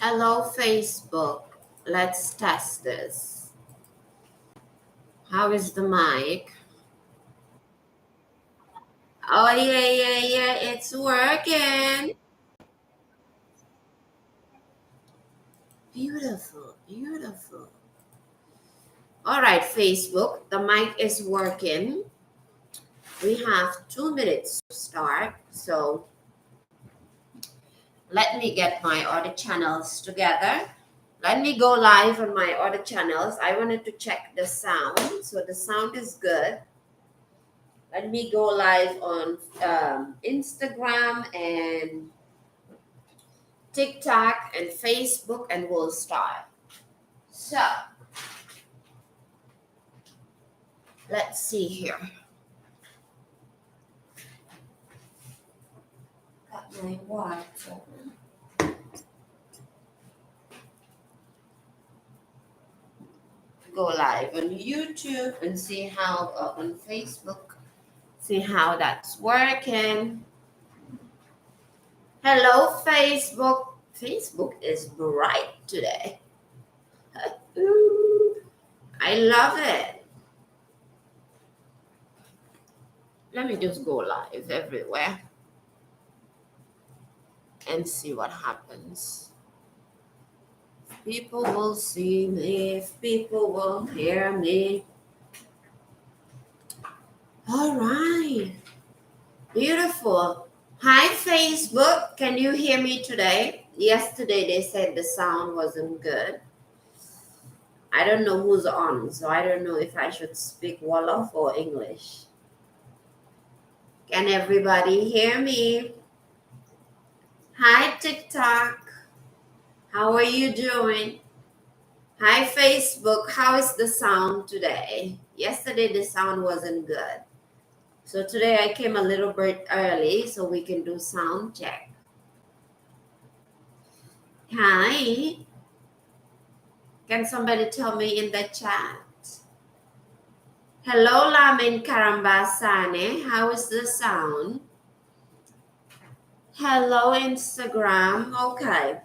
Hello, Facebook. Let's test this. How is the mic? Oh, yeah. It's working. Beautiful. All right, Facebook. The mic is working. We have 2 minutes to start. So let me get my other channels together. Let me go live on my other channels. I wanted to check the sound. So the sound is good. Let me go live on Instagram and TikTok and Facebook, and we'll start. So let's see here. Got my water. Go live on YouTube and see how on Facebook. See how that's working. Hello, Facebook. Facebook is bright today. Ooh, I love it. Let me just go live everywhere and see what happens. People will see me, if people will hear me. All right, beautiful. Hi, Facebook. Can you hear me today? Yesterday they said the sound wasn't good. I don't know who's on, so I don't know if I should speak Wolof or English. Can everybody hear me? Hi, TikTok. How are you doing? Hi, Facebook. How is the sound today? Yesterday the sound wasn't good. So today I came a little bit early so we can do sound check. Hi. Can somebody tell me in the chat? Hello, Lamin Karambasane. How is the sound? Hello, Instagram. Okay.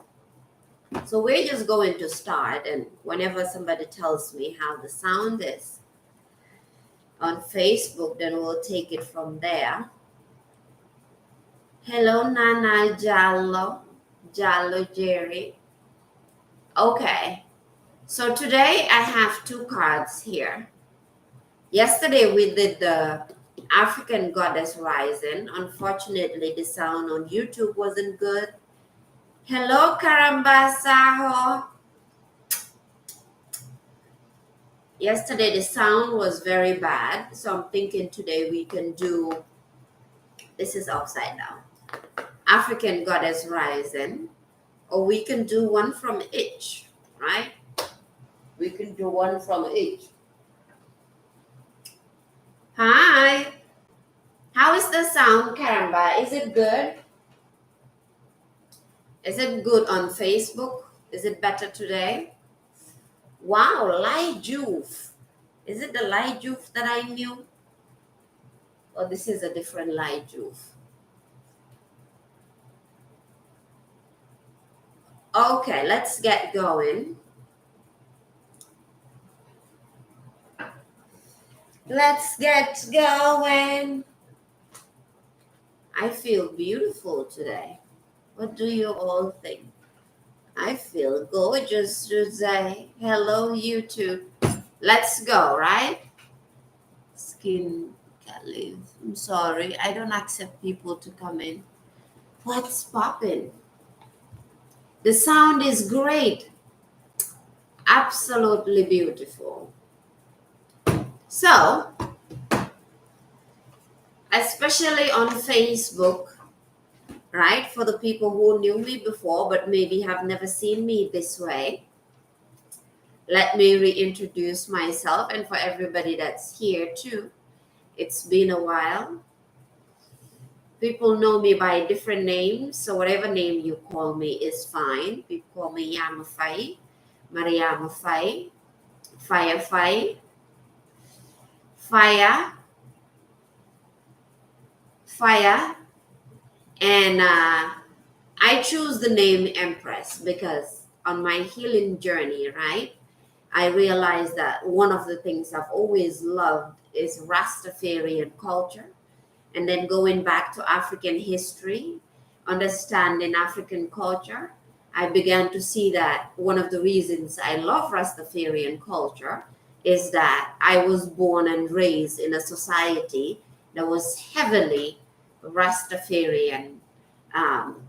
So we're just going to start, and whenever somebody tells me how the sound is on Facebook, then we'll take it from there. Hello, Nana Jallo Jerry. Okay. So today I have two cards here. Yesterday we did the African Goddess Rising. Unfortunately, the sound on YouTube wasn't good. Hello, Karambasaho. Yesterday the sound was very bad, so I'm thinking today we can do, this is upside down, African Goddess Rising, or we can do one from each, right? We can do one from each. Hi. How is the sound, Karamba? Is it good? Is it good on Facebook? Is it better today? Wow, Lai Juve. Is it the Lai Juve that I knew? Or this is a different Lai Juve? Okay, let's get going. Let's get going. I feel beautiful today. What do you all think? I feel gorgeous today. Hello, YouTube. Let's go, right? Skin Kelly. I'm sorry. I don't accept people to come in. What's popping? The sound is great. Absolutely beautiful. So, especially on Facebook, right? For the people who knew me before but maybe have never seen me this way, let me reintroduce myself, and for everybody that's here too. It's been a while. People know me by different names, so whatever name you call me is fine. People call me Yama Fai, Mariama Fai, Fire Fai, Fire, Fire, and I choose the name Empress because on my healing journey, right, I realized that one of the things I've always loved is Rastafarian culture. And then going back to African history, understanding African culture, I began to see that one of the reasons I love Rastafarian culture is that I was born and raised in a society that was heavily Rastafarian um,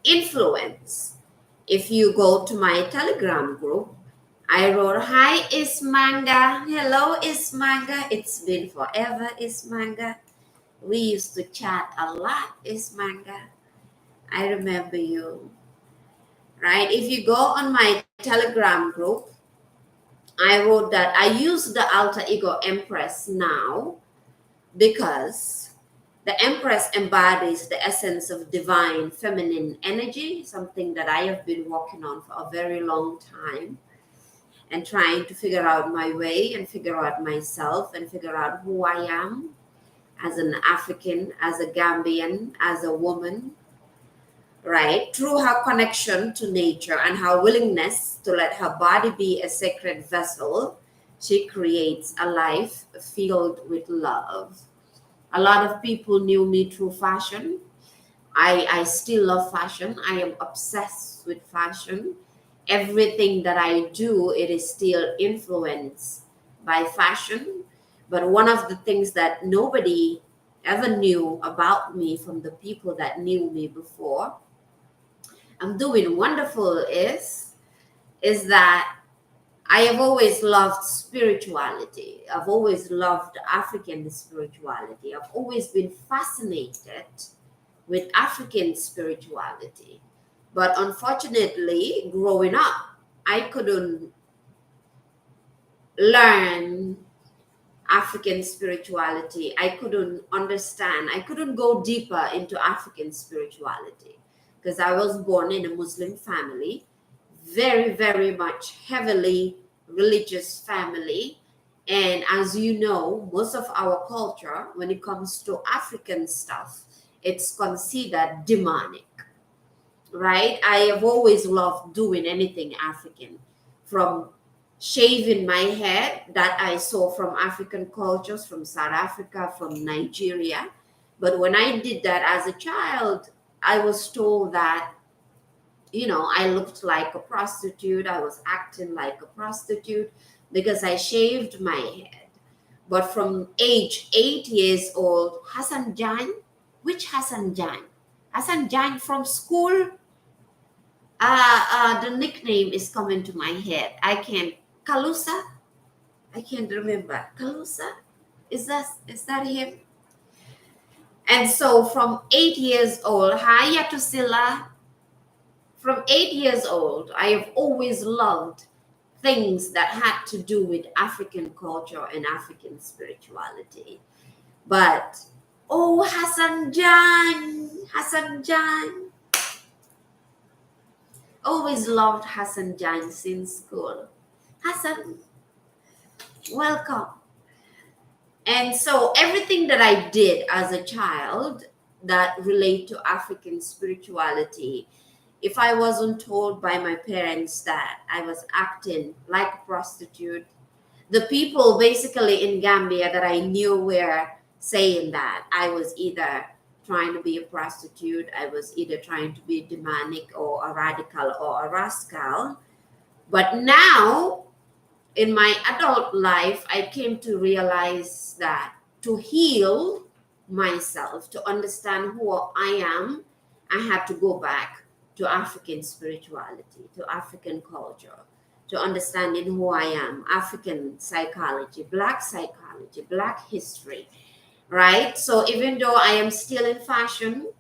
influence. If you go to my Telegram group, I wrote, "Hi, Ismanga. Hello, Ismanga. It's been forever, Ismanga. We used to chat a lot, Ismanga. I remember you, right?" If you go on my Telegram group, I wrote that I use the alter ego Empress now because the Empress embodies the essence of divine feminine energy, something that I have been working on for a very long time and trying to figure out my way and figure out myself and figure out who I am as an African, as a Gambian, as a woman, right? Through her connection to nature and her willingness to let her body be a sacred vessel, she creates a life filled with love. A lot of people knew me through fashion. I still love fashion. I am obsessed with fashion. Everything that I do, it is still influenced by fashion. But one of the things that nobody ever knew about me from the people that knew me before, I'm doing wonderful is that I have always loved spirituality. I've always loved African spirituality. I've always been fascinated with African spirituality. But unfortunately, growing up, I couldn't learn African spirituality. I couldn't understand. I couldn't go deeper into African spirituality because I was born in a Muslim family, very, very much heavily religious family. And as you know, most of our culture, when it comes to African stuff, it's considered demonic, right? I have always loved doing anything African, from shaving my head that I saw from African cultures, from South Africa, from Nigeria. But when I did that as a child, I was told that, I looked like a prostitute. I was acting like a prostitute because I shaved my head. But from age 8 years old, Hassan Jan, which Hassan Jan? Hassan Jan from school. The nickname is coming to my head. I can't. Kalusa. I can't remember. Kalusa. Is that him? And so from 8 years old, Hayatusila. From 8 years old, I have always loved things that had to do with African culture and African spirituality. But oh, Hassan Jan, always loved Hassan Jan since school. Hassan, welcome. And so everything that I did as a child that relate to African spirituality, if I wasn't told by my parents that I was acting like a prostitute, the people basically in Gambia that I knew were saying that I was either trying to be a prostitute, I was either trying to be demonic or a radical or a rascal. But now in my adult life, I came to realize that to heal myself, to understand who I am, I had to go back to African spirituality, to African culture, to understanding who I am, African psychology, Black history, right? So even though I am still in fashion,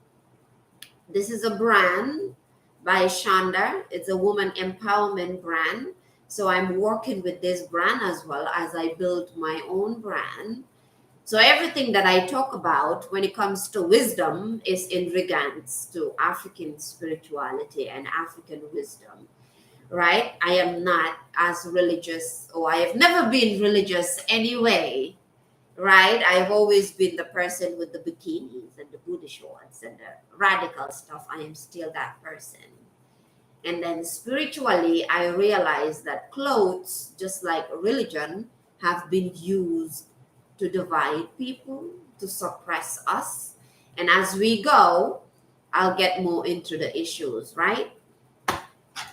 this is a brand by Shonda. It's a woman empowerment brand. So I'm working with this brand as well as I build my own brand. So everything that I talk about when it comes to wisdom is in regards to African spirituality and African wisdom, right? I am not as religious, or I have never been religious anyway, right? I've always been the person with the bikinis and the booty shorts and the radical stuff. I am still that person. And then spiritually, I realized that clothes, just like religion, have been used to divide people, to suppress us. And as we go, I'll get more into the issues, right?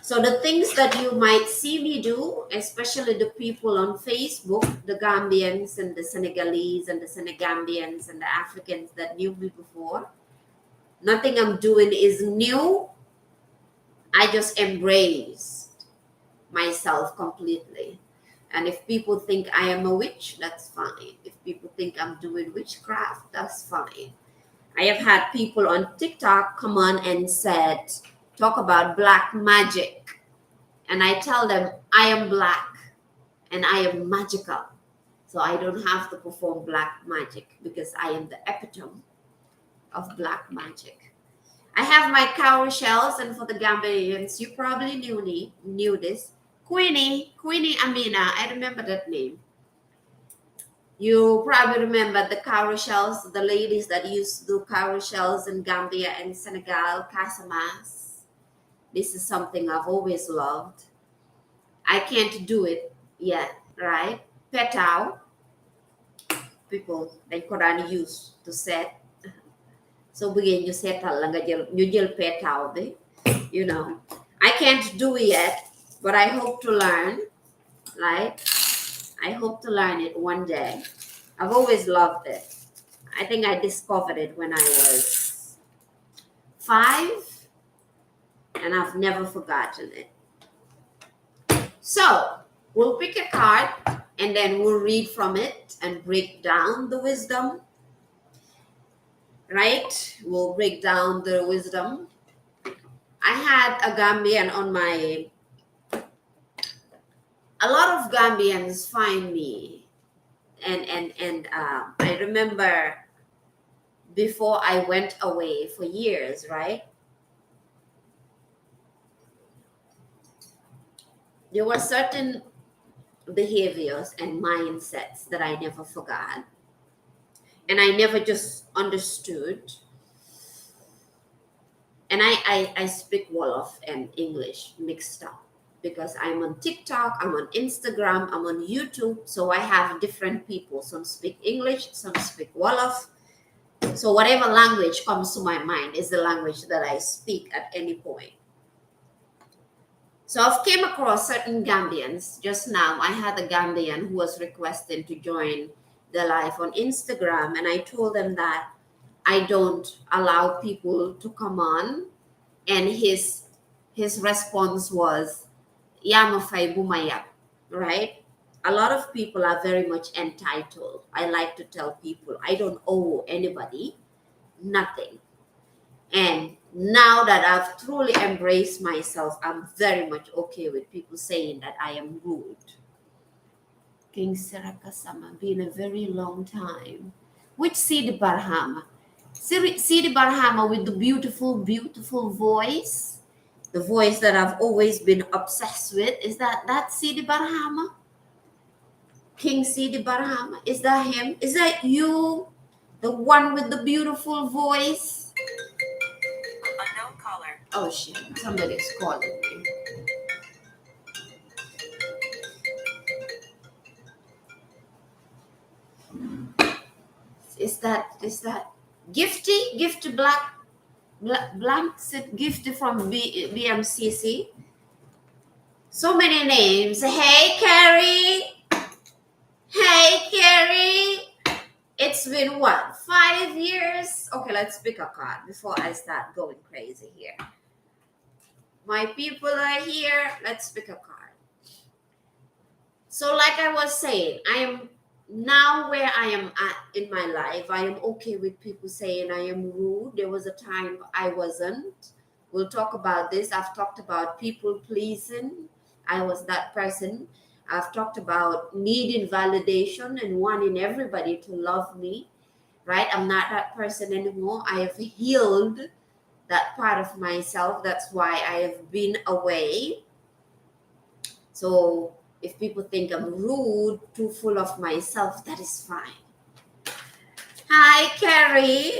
So the things that you might see me do, especially the people on Facebook, the Gambians and the Senegalese and the Senegambians and the Africans that knew me before, nothing I'm doing is new. I just embraced myself completely. And if people think I am a witch, that's fine. If people think I'm doing witchcraft, that's fine. I have had people on TikTok come on and said, talk about black magic. And I tell them, I am black and I am magical. So I don't have to perform black magic because I am the epitome of black magic. I have my cowrie shells, and for the Gambians, you probably knew this. Queenie Amina, I remember that name. You probably remember the cowrie shells, the ladies that used to do cowrie shells in Gambia and Senegal, Casamas. This is something I've always loved. I can't do it yet, right? Petao, people, they couldn't use to set. So begin you setal lang you jël petao bi, you know. I can't do it yet, but I hope to learn, right? I hope to learn it one day. I've always loved it. I think I discovered it when I was 5, and I've never forgotten it. So we'll pick a card and then we'll read from it and break down the wisdom, right? We'll break down the wisdom. I had a Gambian on my, a lot of Gambians find me, and I remember before I went away for years, right? There were certain behaviors and mindsets that I never forgot, and I never just understood. And I speak Wolof and English mixed up because I'm on TikTok, I'm on Instagram, I'm on YouTube. So I have different people. Some speak English, some speak Wolof. So whatever language comes to my mind is the language that I speak at any point. So I've came across certain Gambians. Just now, I had a Gambian who was requesting to join the live on Instagram, and I told them that I don't allow people to come on, and his response was "Yama fay bumaya," right? A lot of people are very much entitled. I like to tell people I don't owe anybody nothing. And now that I've truly embraced myself, I'm very much okay with people saying that I am rude. King Sirakasama, been a very long time. Which Sidi Barhama? Sidi Barhama with the beautiful, beautiful voice. The voice that I've always been obsessed with. Is that Sidi Barhama? King Sidi Barhama? Is that him? Is that you? The one with the beautiful voice? Unknown caller. Oh shit, somebody's calling me. Is that Gifty Blank Gifty from BMCC? So many names. Hey Carrie. Hey Carrie. It's been what, 5 years? Okay, let's pick a card before I start going crazy here. My people are here. Let's pick a card. So like I was saying, I am now where I am at in my life. I am okay with people saying I am rude. There was a time I wasn't. We'll talk about this. I've talked about people pleasing. I was that person. I've talked about needing validation and wanting everybody to love me, right? I'm not that person anymore. I have healed that part of myself. That's why I have been away. So if people think I'm rude, too full of myself, that is fine. Hi, Carrie.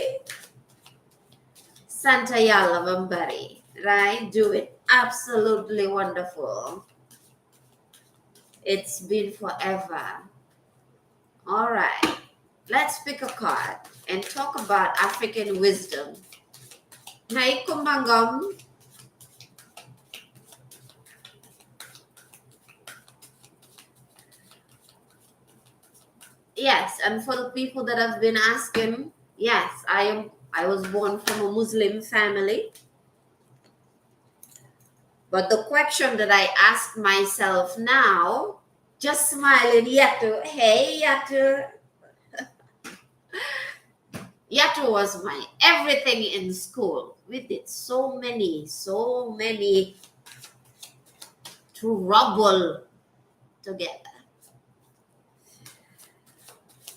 Santa Yala Bambari, right? Do it. Absolutely wonderful. It's been forever. All right. Let's pick a card and talk about African wisdom. Hey, Kumbangam. Yes, and for the people that have been asking, yes, I was born from a Muslim family. But the question that I ask myself now, just smiling, Yatu, hey Yatu. Yatu was my everything in school. We did so many trouble together.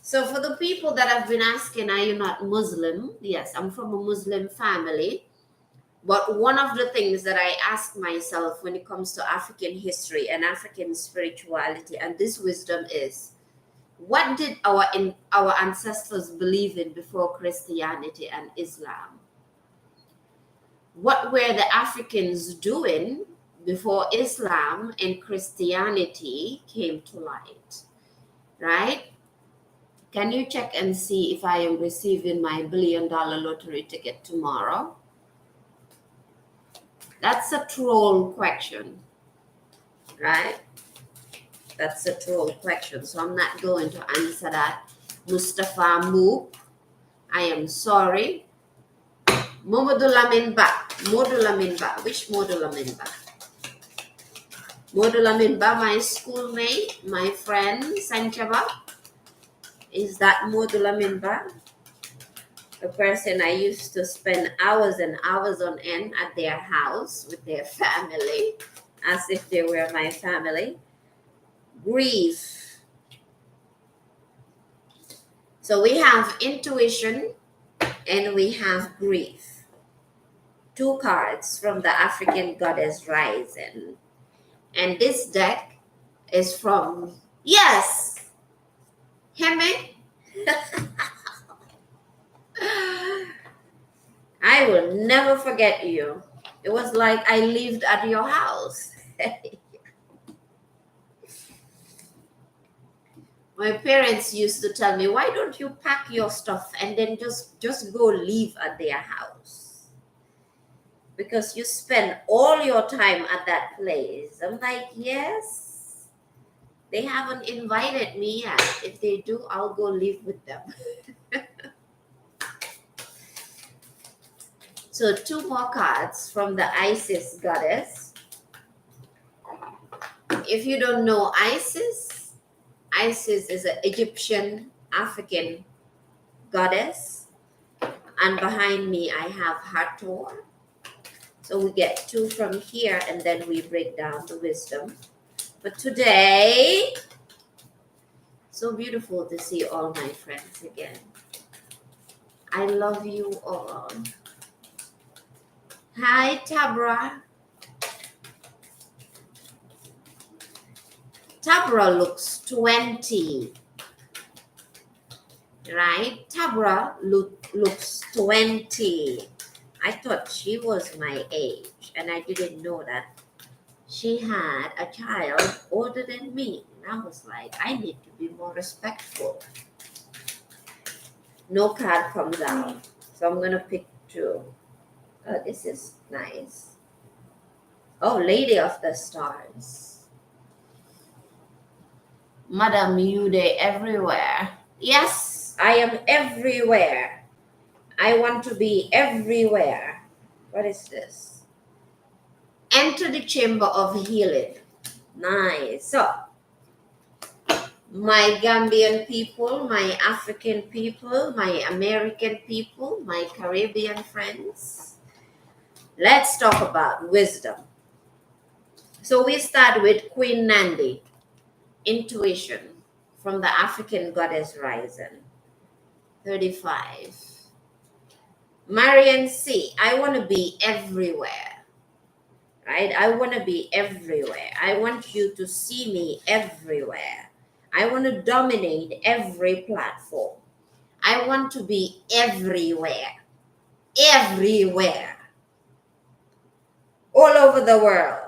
So for the people that have been asking, are you not Muslim? Yes, I'm from a Muslim family. But one of the things that I ask myself when it comes to African history and African spirituality and this wisdom is, what did our ancestors believe in before Christianity and Islam? What were the Africans doing before Islam and Christianity came to light? Right? Can you check and see if I am receiving my $1 billion lottery ticket tomorrow? That's a troll question, right? That's a troll question. So I'm not going to answer that. Mustafa Mook, I am sorry. Momodulamin Ba. Modulamin Ba. Which Modulamin Ba? Modulamin Ba, my schoolmate, my friend, Sanchaba. Is that Modulamin Ba? A person I used to spend hours and hours on end at their house with their family, as if they were my family. Grief. So we have intuition and we have grief. Two cards from the African goddess rising. And this deck is from, yes, Heme. I will never forget you. It was like I lived at your house. My parents used to tell me, why don't you pack your stuff and then just go live at their house? Because you spend all your time at that place. I'm like, yes. They haven't invited me yet. If they do, I'll go live with them. So 2 more cards from the Isis goddess. If you don't know Isis, Isis is an Egyptian African goddess. And behind me, I have Hathor. So we get 2 from here and then we break down the wisdom. But today, so beautiful to see all my friends again. I love you all. Hi, Tabra. Tabra looks 20, right? Tabra looks 20. I thought she was my age, and I didn't know that she had a child older than me. And I was like, I need to be more respectful. No card comes out, so I'm going to pick 2. Oh, this is nice. Oh, Lady of the Stars. Madam Yude everywhere. Yes, I am everywhere. I want to be everywhere. What is this? Enter the chamber of healing. Nice. So, my Gambian people, my African people, my American people, my Caribbean friends, let's talk about wisdom. So we start with Queen Nandi, intuition from the African goddess rising, 35. Marian C, I want to be everywhere, right? I want to be everywhere. I want you to see me everywhere. I want to dominate every platform. I want to be everywhere, everywhere, all over over the world.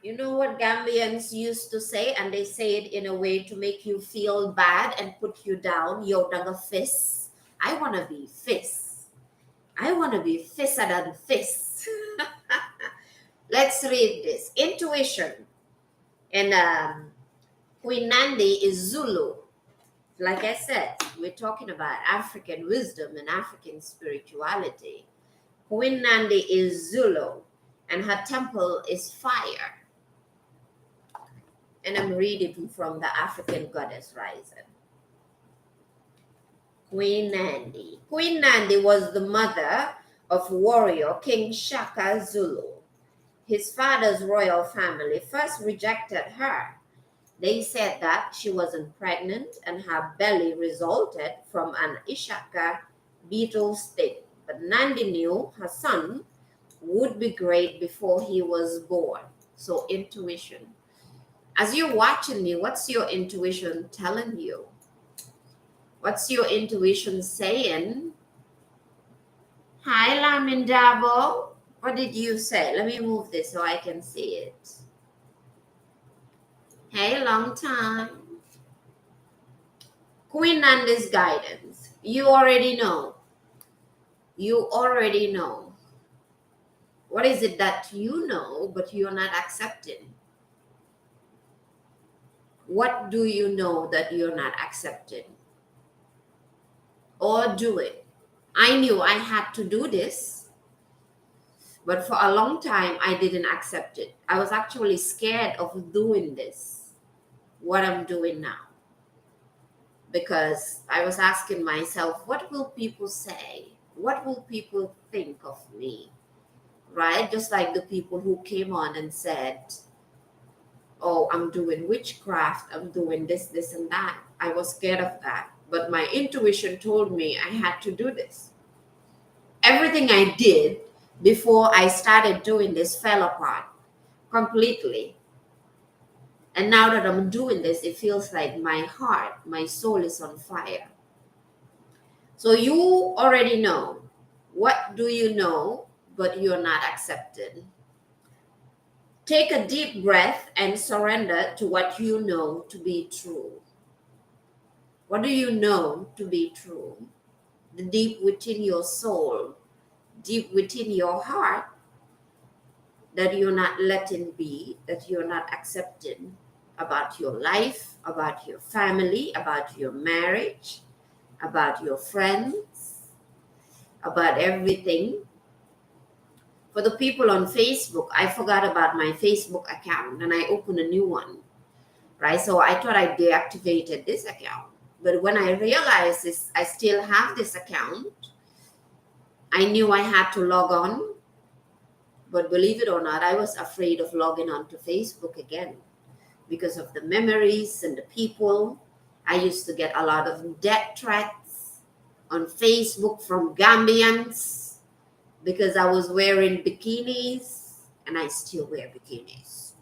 You know what Gambians used to say, and they say it in a way to make you feel bad and put you down. Yo, danga fist. I want to be fist. I want to be fisser than fist. Let's read this. Intuition. And Queen Nandi is Zulu. Like I said, we're talking about African wisdom and African spirituality. Queen Nandi is Zulu, and her temple is fire. And I'm reading from the African Goddess Rising. Queen Nandi. Queen Nandi was the mother of warrior King Shaka Zulu. His father's royal family first rejected her. They said that she wasn't pregnant and her belly resulted from an Ishaka beetle sting. But Nandi knew her son would be great before he was born. So intuition. As you're watching me, what's your intuition telling you? What's your intuition saying? Hi, Lamin Dabo. What did you say? Let me move this so I can see it. Hey, long time. Queen Nandi's guidance. You already know. You already know. What is it that you know, but you're not accepting? What do you know that you're not accepting? Or do it. I knew I had to do this, but for a long time, I didn't accept it. I was actually scared of doing this, what I'm doing now. Because I was asking myself, what will people say? What will people think of me? Right? Just like the people who came on and said, oh, I'm doing witchcraft, I'm doing this, this, and that. I was scared of that. But my intuition told me I had to do this. Everything I did before I started doing this fell apart completely. And now that I'm doing this, it feels like my heart, my soul is on fire. So you already know. What do you know, but you're not accepted? Take a deep breath and surrender to what you know to be true. What do you know to be true? The deep within your soul, deep within your heart, that you're not letting be, that you're not accepting about your life, about your family, about your marriage, about your friends, about everything. For the people on Facebook, I forgot about my Facebook account and I opened a new one, right? So I thought I deactivated this account. But when I realized this, I still have this account. I knew I had to log on. But believe it or not, I was afraid of logging on to Facebook again because of the memories and the people. I used to get a lot of death threats on Facebook from Gambians because I was wearing bikinis, and I still wear bikinis.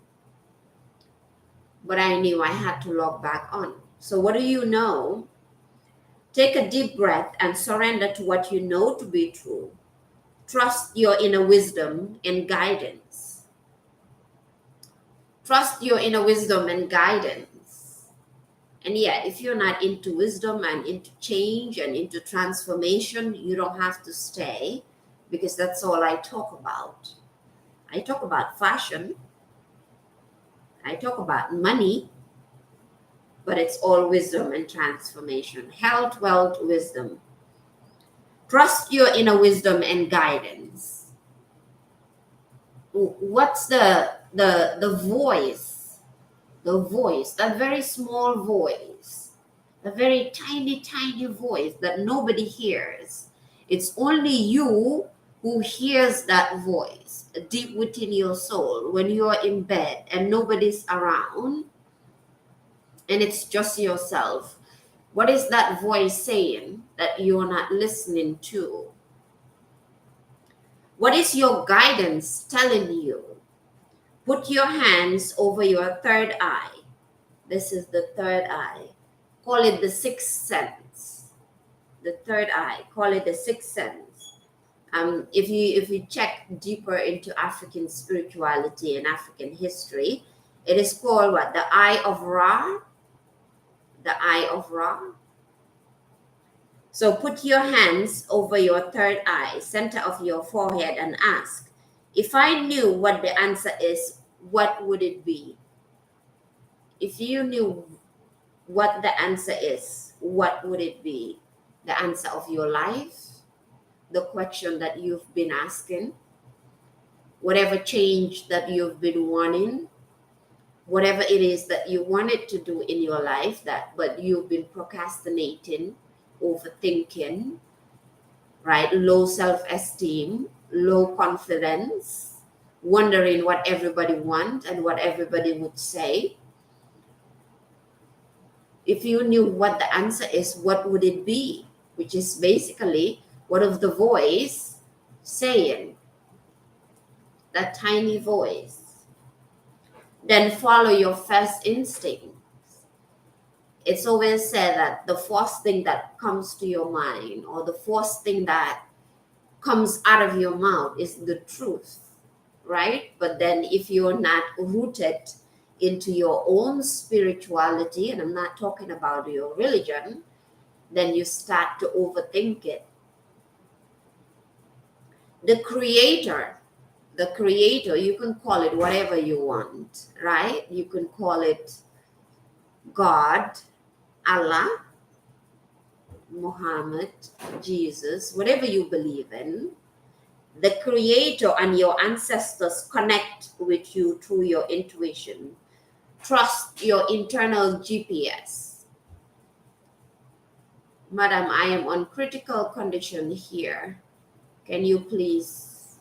But I knew I had to log back on. So what do you know? Take a deep breath and surrender to what you know to be true. Trust your inner wisdom and guidance. Trust your inner wisdom and guidance. And yet, if you're not into wisdom and into change and into transformation, you don't have to stay, because that's all I talk about. I talk about fashion. I talk about money, but it's all wisdom and transformation. Health, wealth, wisdom. Trust your inner wisdom and guidance. What's the voice? The voice, that very small voice, the very tiny, tiny voice that nobody hears. It's only you who hears that voice deep within your soul when you're in bed and nobody's around and it's just yourself. What is that voice saying that you're not listening to? What is your guidance telling you? Put your hands over your third eye. This is the third eye. Call it the sixth sense. The third eye. Call it the sixth sense. If you check deeper into African spirituality and African history, it is called what? The Eye of Ra. The Eye of Ra. So put your hands over your third eye, center of your forehead, and ask, if I knew what the answer is, what would it be? If you knew what the answer is, what would it be? The answer of your life, the question that you've been asking, whatever change that you've been wanting, whatever it is that you wanted to do in your life but you've been procrastinating, overthinking, right? Low self-esteem, low confidence, wondering what everybody wants and what everybody would say. If you knew what the answer is, what would it be? Which is basically what of the voice saying, that tiny voice. Then follow your first instinct. It's always said that the first thing that comes to your mind or the first thing that comes out of your mouth is the truth, right? But then if you're not rooted into your own spirituality, and I'm not talking about your religion, then you start to overthink it. The creator, you can call it whatever you want, right? You can call it God, Allah, Muhammad, Jesus, whatever you believe in. The creator and your ancestors connect with you through your intuition. Trust your internal GPS. Madam, I am on critical condition here. Can you please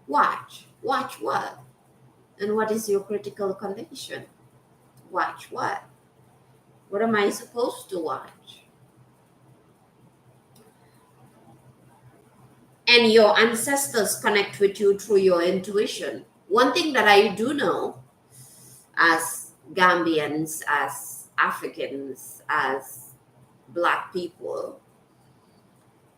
watch? Watch what? And what is your critical condition? Watch what? What am I supposed to watch? And your ancestors connect with you through your intuition. One thing that I do know as Gambians, as Africans, as Black people,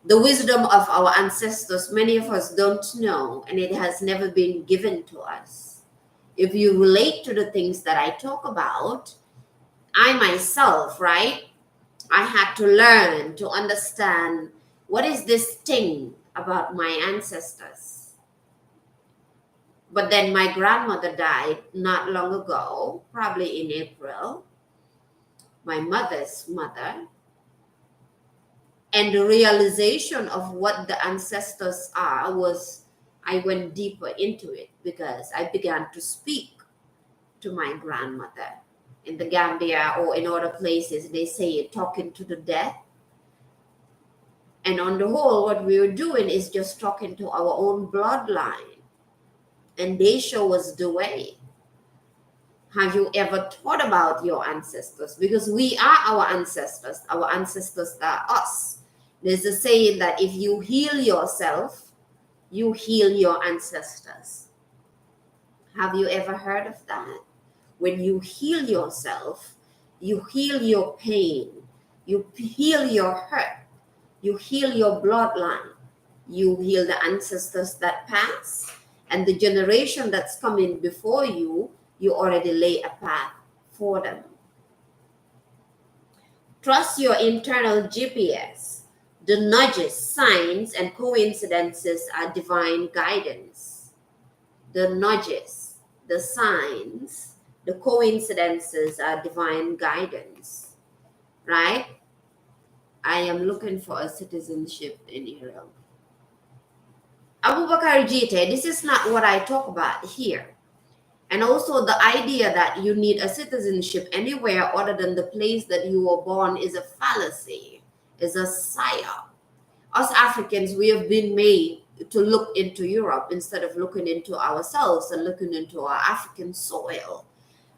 the wisdom of our ancestors, many of us don't know, and it has never been given to us. If you relate to the things that I talk about, I myself, right, I had to learn to understand what is this thing about my ancestors. But then my grandmother died not long ago, probably in April, my mother's mother. And the realization of what the ancestors are was, I went deeper into it because I began to speak to my grandmother. In the Gambia or in other places, they say talking to the dead. And on the whole, what we were doing is just talking to our own bloodline. And they show us the way. Have you ever thought about your ancestors? Because we are our ancestors. Our ancestors are us. There's a saying that if you heal yourself, you heal your ancestors. Have you ever heard of that? When you heal yourself, you heal your pain, you heal your hurt, you heal your bloodline, you heal the ancestors that pass, and the generation that's coming before you, you already lay a path for them. Trust your internal GPS. The nudges, signs, and coincidences are divine guidance. The nudges, the signs, the coincidences are divine guidance, right? I am looking for a citizenship in Europe. Abu Bakr Jite, this is not what I talk about here. And also the idea that you need a citizenship anywhere other than the place that you were born is a fallacy, is a psyop. Us Africans, we have been made to look into Europe instead of looking into ourselves and looking into our African soil,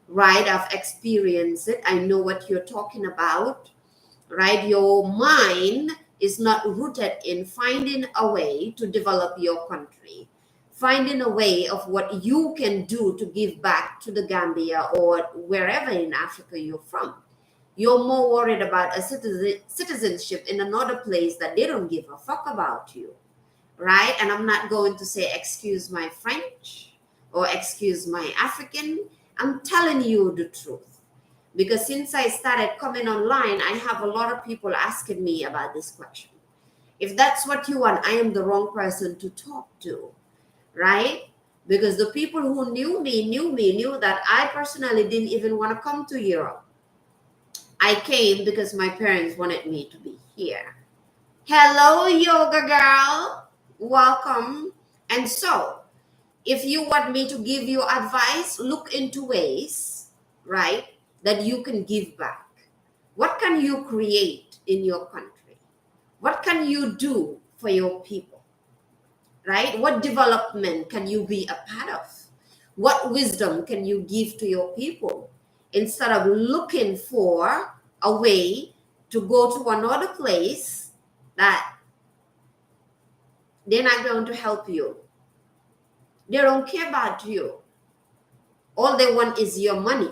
right? I've experienced it. I know what you're talking about, right? Your mind is not rooted in finding a way to develop your country, finding a way of what you can do to give back to the Gambia or wherever in Africa you're from. You're more worried about a citizenship in another place that they don't give a fuck about you. right? And I'm not going to say, excuse my French or excuse my African. I'm telling you the truth. Because since I started coming online, I have a lot of people asking me about this question. If that's what you want, I am the wrong person to talk to, right? Because the people who knew that I personally didn't even want to come to Europe. I came because my parents wanted me to be here. Hello, yoga girl. Welcome. And so, if you want me to give you advice, look into ways, right, that you can give back. What can you create in your country? What can you do for your people, right? What development can you be a part of? What wisdom can you give to your people instead of looking for a way to go to another place that they're not going to help you? They don't care about you. All they want is your money,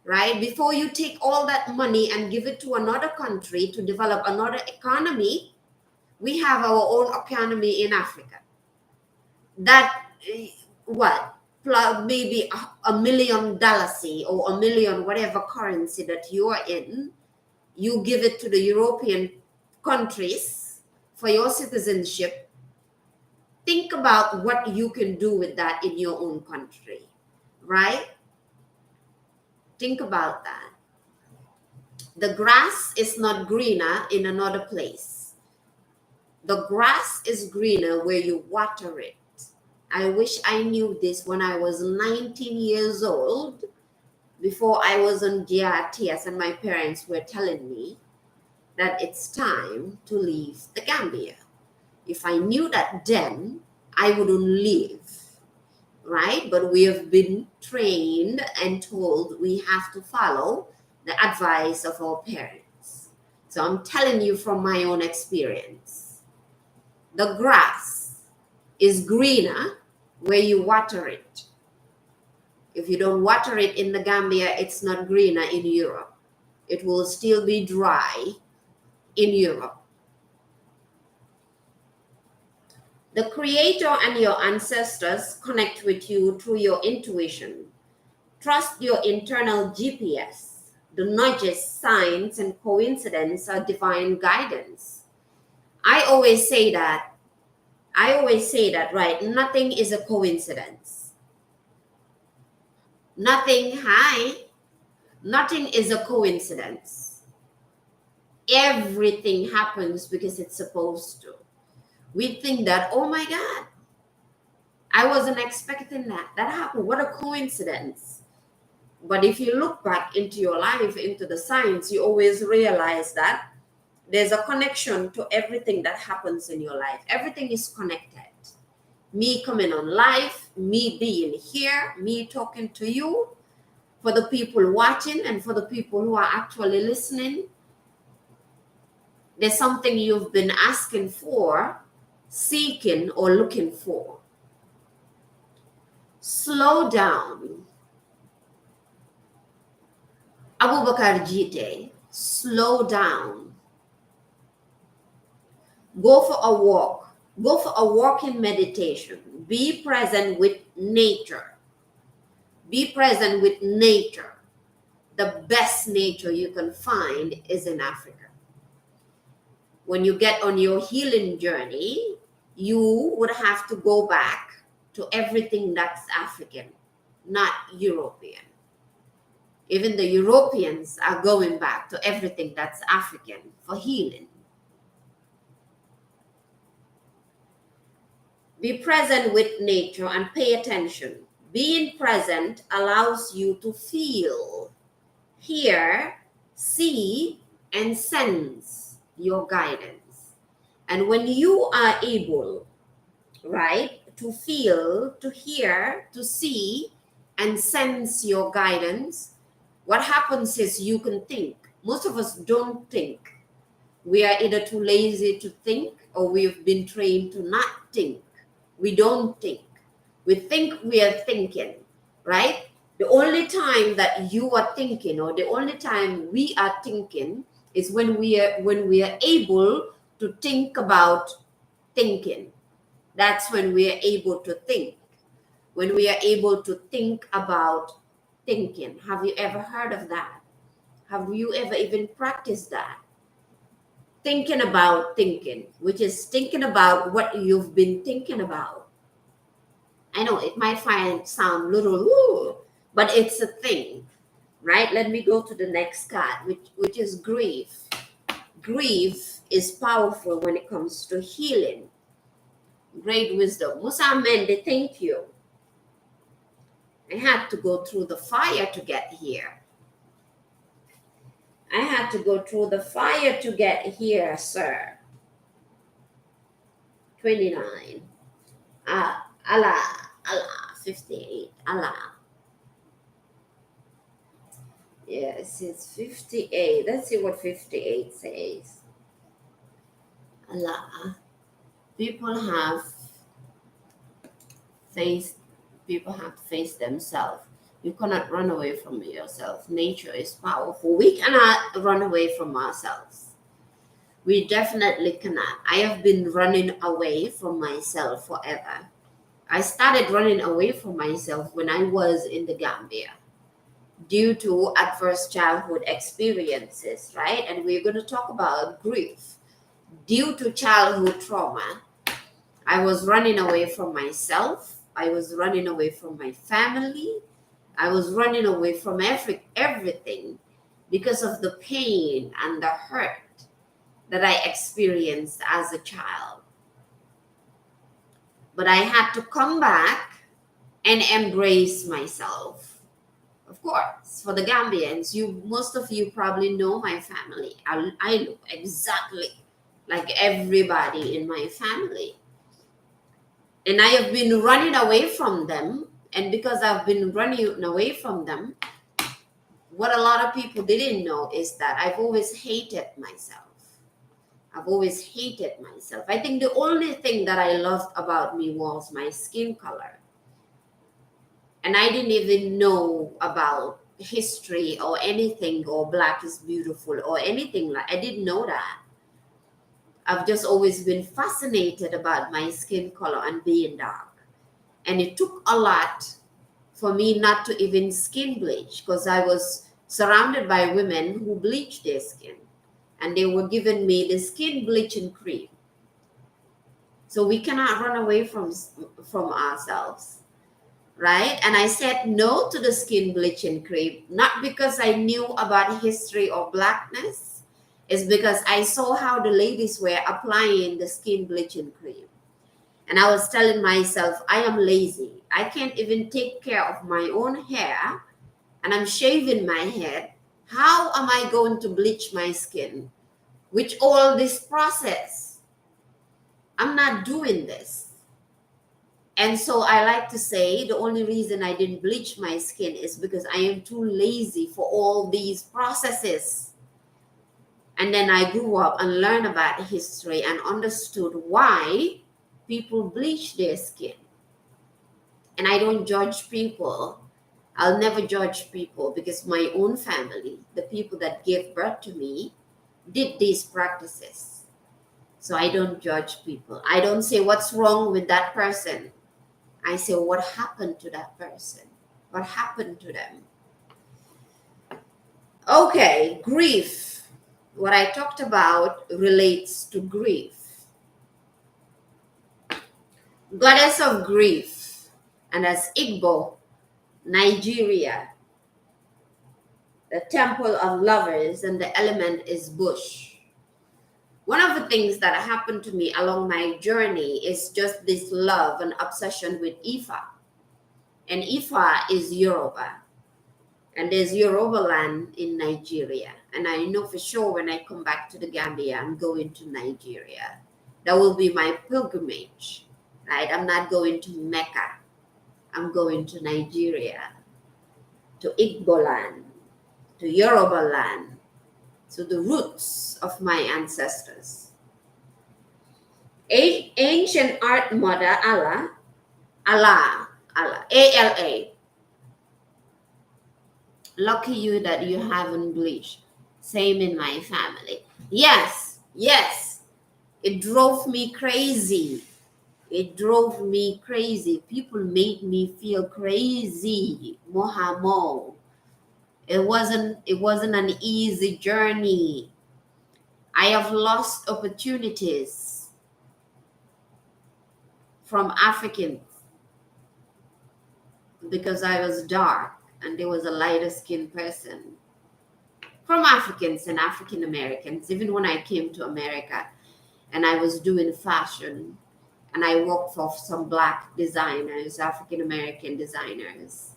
right? Before you take all that money and give it to another country to develop another economy, we have our own economy in Africa. That, what, plus maybe $1 million or a million, whatever currency that you are in, you give it to the European countries for your citizenship. Think about what you can do with that in your own country, right? Think about that. The grass is not greener in another place. The grass is greener where you water it. I wish I knew this when I was 19 years old, before I was on DRTS and my parents were telling me that it's time to leave the Gambia. If I knew that then, I wouldn't leave, right? But we have been trained and told we have to follow the advice of our parents. So I'm telling you from my own experience. The grass is greener where you water it. If you don't water it in the Gambia, it's not greener in Europe. It will still be dry in Europe. The Creator and your ancestors connect with you through your intuition. Trust your internal GPS. The nudges, signs, and coincidence are divine guidance. I always say that, right? Nothing is a coincidence. Nothing is a coincidence. Everything happens because it's supposed to. We think that, oh my God, I wasn't expecting that. That happened. What a coincidence. But if you look back into your life, into the science, you always realize that there's a connection to everything that happens in your life. Everything is connected. Me coming on live, me being here, me talking to you, for the people watching and for the people who are actually listening. There's something you've been asking for, seeking, or looking for. Slow down. Abubakar Jite, slow down. Go for a walk. Go for a walk in meditation. Be present with nature. Be present with nature. The best nature you can find is in Africa. When you get on your healing journey, you would have to go back to everything that's African, not European. Even the Europeans are going back to everything that's African for healing. Be present with nature and pay attention. Being present allows you to feel, hear, see, and sense your guidance. And when you are able, right, to feel, to hear, to see, and sense your guidance, what happens is you can think. Most of us don't think. We are either too lazy to think or we've been trained to not think. We don't think. We think we are thinking, right? The only time that you are thinking, or the only time we are thinking, is when we are able to think about thinking. That's when we are able to think. When we are able to think about thinking. Have you ever heard of that? Have you ever even practiced that? Thinking about thinking, which is thinking about what you've been thinking about. I know it might sound little, "Ooh," but it's a thing, right? Let me go to the next card, which is grief. Grief is powerful when it comes to healing. Great wisdom. Musa Mende, thank you. I had to go through the fire to get here. I had to go through the fire to get here, sir. 29. Allah, Allah, 58. Allah. Yes, it's 58. Let's see what 58 says. Allah. People have faced, people have to face themselves. You cannot run away from yourself. Nature is powerful. We cannot run away from ourselves. We definitely cannot. I have been running away from myself forever. I started running away from myself when I was in the Gambia due to adverse childhood experiences, right? And we're going to talk about grief. Due to childhood trauma, I was running away from myself. I was running away from my family. I was running away from everything because of the pain and the hurt that I experienced as a child. But I had to come back and embrace myself. Of course, for the Gambians, most of you probably know my family. I look exactly like everybody in my family. And I have been running away from them. And because I've been running away from them, what a lot of people didn't know is that I've always hated myself. I've always hated myself. I think the only thing that I loved about me was my skin color. And I didn't even know about history or anything, or black is beautiful or anything like. I didn't know that. I've just always been fascinated about my skin color and being dark. And it took a lot for me not to even skin bleach, because I was surrounded by women who bleached their skin. And they were giving me the skin bleaching cream. So we cannot run away from ourselves, right? And I said no to the skin bleaching cream, not because I knew about history or blackness. It's because I saw how the ladies were applying the skin bleaching cream. And I was telling myself, I am lazy. I can't even take care of my own hair, and I'm shaving my head. How am I going to bleach my skin with all this process? I'm not doing this. And so I like to say the only reason I didn't bleach my skin is because I am too lazy for all these processes. And then I grew up and learned about history and understood why people bleach their skin. And I don't judge people. I'll never judge people, because my own family, the people that gave birth to me, did these practices. So I don't judge people. I don't say what's wrong with that person. I say what happened to that person. What happened to them? Okay, grief. What I talked about relates to grief. Goddess of grief, and as Igbo, Nigeria, the temple of lovers, and the element is bush. One of the things that happened to me along my journey is just this love and obsession with Ifa. And Ifa is Yoruba. And there's Yoruba land in Nigeria. And I know for sure when I come back to the Gambia, I'm going to Nigeria. That will be my pilgrimage, right? I'm not going to Mecca. I'm going to Nigeria, to Igbo land, to Yoruba land, to the roots of my ancestors. Ancient art mother Allah, ALA. Lucky you that you haven't bleached. Same in my family. Yes. It drove me crazy. It drove me crazy. People made me feel crazy. Mohamo. It wasn't an easy journey. I have lost opportunities from Africans because I was dark and there was a lighter skinned person. From Africans and African Americans, even when I came to America and I was doing fashion and I worked for some black designers, African American designers.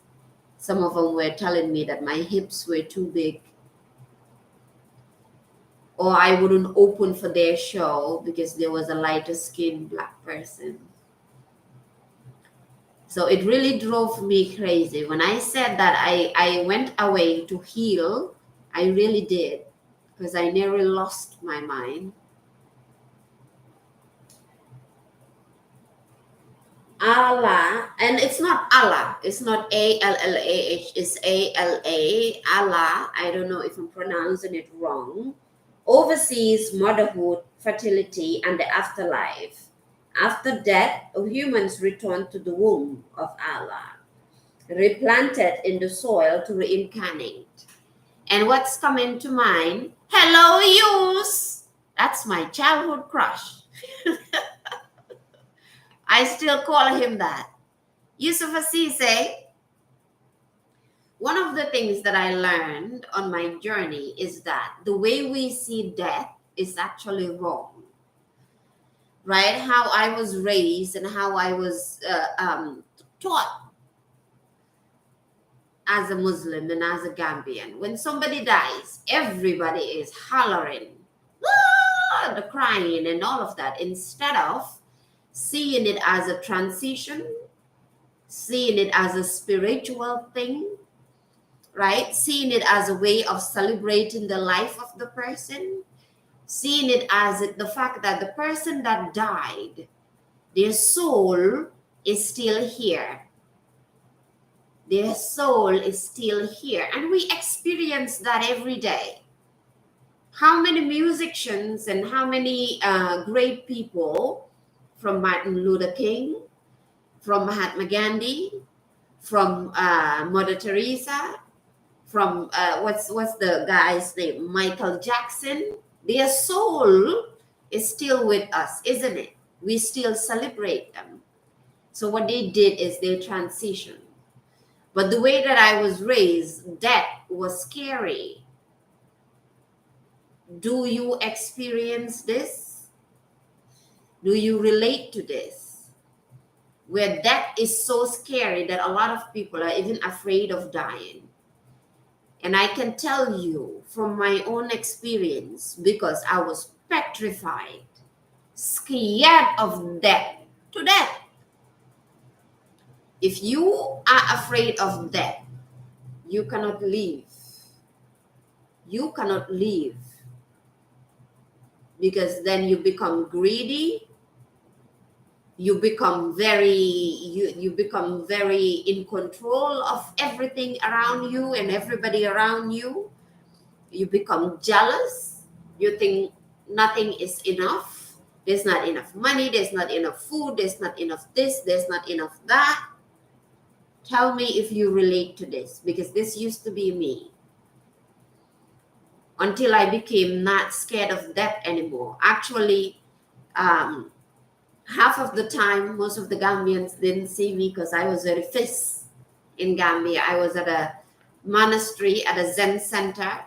Some of them were telling me that my hips were too big or I wouldn't open for their show because there was a lighter skinned black person. So it really drove me crazy. When I said that I went away to heal, I really did because I nearly lost my mind. Allah, and it's not Allah, it's not ALLAH, it's ALA, Allah. I don't know if I'm pronouncing it wrong. Oversees motherhood, fertility, and the afterlife. After death, humans return to the womb of Allah, replanted in the soil to reincarnate. And what's coming to mind? Hello, Yus! That's my childhood crush. I still call him that. Yusuf Asise. One of the things that I learned on my journey is that the way we see death is actually wrong. Right? How I was raised and how I was taught as a Muslim and as a Gambian. When somebody dies, everybody is hollering, ah, the crying and all of that, instead of seeing it as a transition, seeing it as a spiritual thing, right? Seeing it as a way of celebrating the life of the person, seeing it as the fact that the person that died, their soul is still here. Their soul is still here. And we experience that every day. How many musicians and how many great people, from Martin Luther King, from Mahatma Gandhi, from Mother Teresa, from what's the guy's name, Michael Jackson, their soul is still with us, isn't it? We still celebrate them. So what they did is they transitioned. But the way that I was raised, death was scary. Do you experience this? Do you relate to this? Where death is so scary that a lot of people are even afraid of dying. And I can tell you from my own experience, because I was petrified, scared of death, to death. If you are afraid of death, you cannot live. You cannot live. Because then you become greedy. You become very in control of everything around you and everybody around you. You become jealous. You think nothing is enough. There's not enough money. There's not enough food. There's not enough this. There's not enough that. Tell me if you relate to this, because this used to be me. Until I became not scared of death anymore. Actually, half of the time, most of the Gambians didn't see me because I was very fit in Gambia. I was at a monastery, at a Zen center.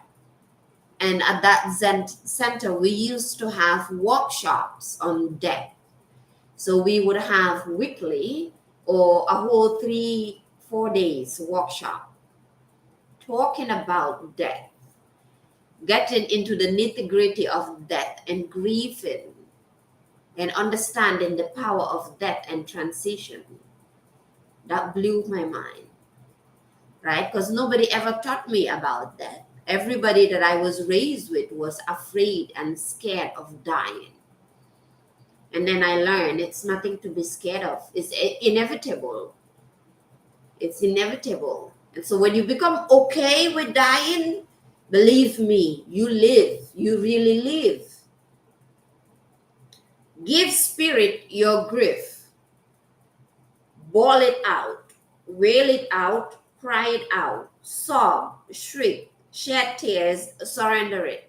And at that Zen center, we used to have workshops on death. So we would have weekly or a whole 3-4 days workshop talking about death, getting into the nitty-gritty of death and grieving and understanding the power of death and transition. That blew my mind, right? Because nobody ever taught me about that. Everybody that I was raised with was afraid and scared of dying. And then I learned it's nothing to be scared of. It's inevitable. It's inevitable. And so when you become okay with dying, believe me, you live. You really live. Give spirit your grief. bawl it out, wail it out, cry it out, sob, shriek, shed tears, surrender it.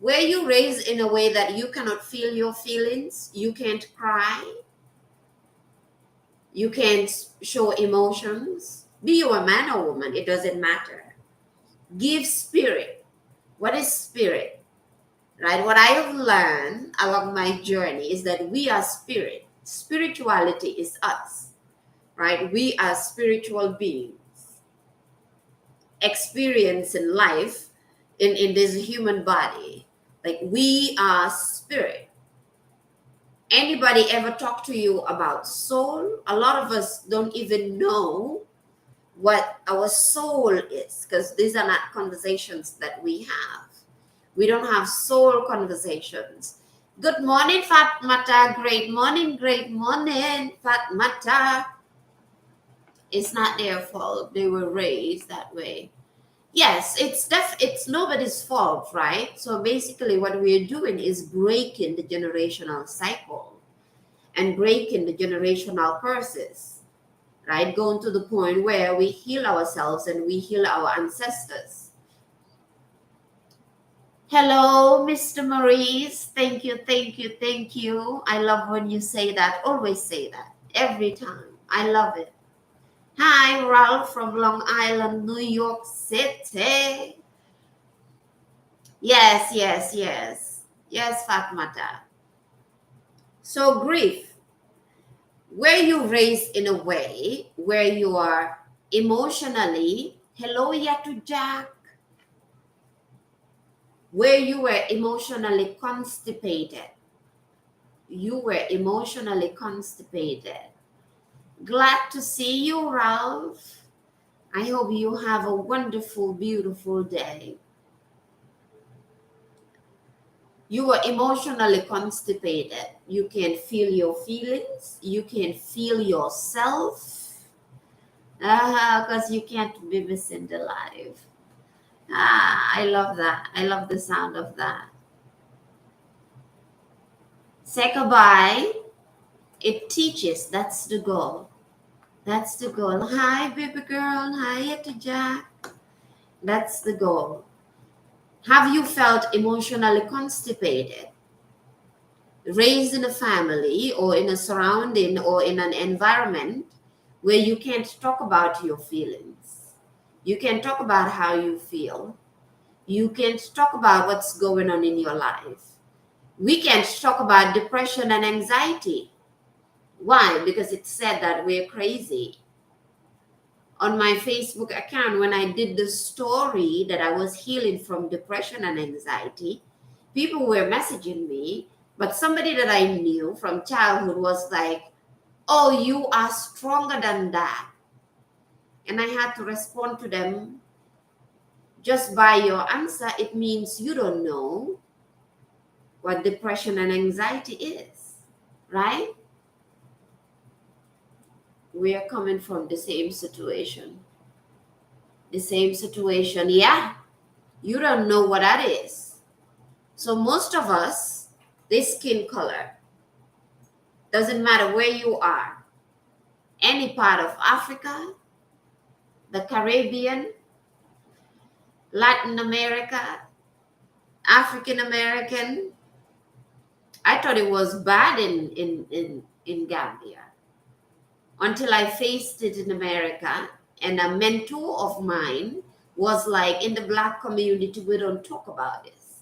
Were you raised in a way that you cannot feel your feelings? You can't cry? You can't show emotions? Be you a man or woman, it doesn't matter. Give spirit. What is spirit? Right? What I have learned along my journey is that we are spirit. Spirituality is us, right? We are spiritual beings experiencing life in this human body. Like we are spirit. Anybody ever talk to you about soul? A lot of us don't even know what our soul is because these are not conversations that we have. We don't have soul conversations. Good morning, Fatmata. Great morning, Fatmata. It's not their fault. They were raised that way. Yes, it's nobody's fault, right? So basically what we're doing is breaking the generational cycle and breaking the generational curses, right? Going to the point where we heal ourselves and we heal our ancestors. Hello, Mr. Maurice. Thank you, thank you, thank you. I love when you say that. Always say that. Every time. I love it. Hi, Ralph from Long Island, New York City. Yes, yes, yes. Yes, Fatmata. So grief. Were you raised in a way where you are emotionally, hello, Yatu Jack, where you were emotionally constipated? You were emotionally constipated. Glad to see you, Ralph. I hope you have a wonderful, beautiful day. You were emotionally constipated. You can feel your feelings. You can feel yourself. Because you can't be missing the life. I love that. I love the sound of that. Say goodbye. It teaches. That's the goal. That's the goal. Hi, baby girl. Hi, Etta Jack. That's the goal. Have you felt emotionally constipated? Raised in a family or in a surrounding or in an environment where you can't talk about your feelings. You can talk about how you feel. You can't talk about what's going on in your life. We can't talk about depression and anxiety. Why? Because it's said that we're crazy. On my Facebook account, when I did the story that I was healing from depression and anxiety, people were messaging me, but somebody that I knew from childhood was like, oh, you are stronger than that. And I had to respond to them, just by your answer, it means you don't know what depression and anxiety is, right? We are coming from the same situation. The same situation, yeah. You don't know what that is. So most of us, this skin color, doesn't matter where you are, any part of Africa, the Caribbean, Latin America, African American. I thought it was bad in Gambia until I faced it in America. And a mentor of mine was like, in the Black community, we don't talk about this.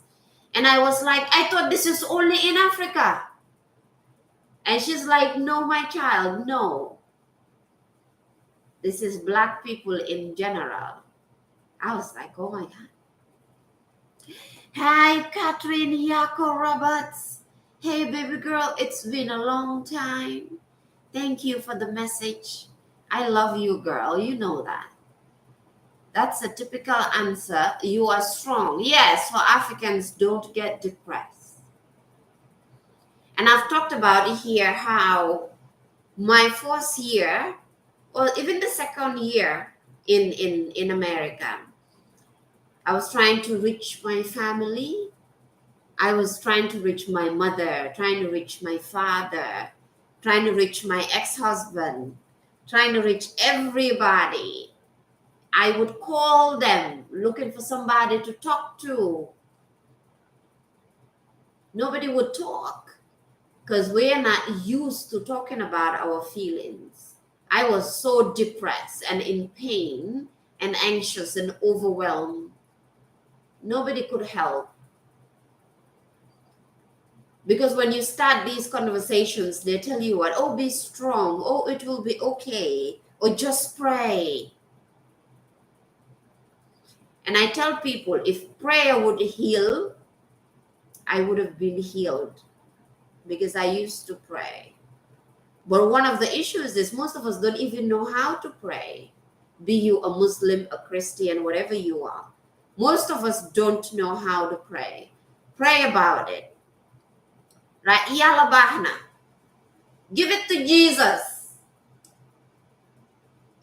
And I was like, I thought this is only in Africa. And she's like, no, my child, no. This is Black people in general. I was like, oh my God. Hi, Catherine Yako Roberts. Hey, baby girl, it's been a long time. Thank you for the message. I love you, girl. You know that. That's a typical answer. You are strong. Yes, so Africans don't get depressed. And I've talked about it here how my first year, or even the second year in America, I was trying to reach my family. I was trying to reach my mother, trying to reach my father, trying to reach my ex-husband. trying to reach everybody. I would call them looking for somebody to talk to. Nobody would talk because we're not used to talking about our feelings. I was so depressed and in pain and anxious and overwhelmed. Nobody could help. Because when you start these conversations, they tell you what, oh, be strong, oh, it will be okay, or just pray. And I tell people, if prayer would heal, I would have been healed because I used to pray. But one of the issues is most of us don't even know how to pray. Be you a Muslim, a Christian, whatever you are. Most of us don't know how to pray. Pray about it. Right? Yalla bahna. Give it to Jesus.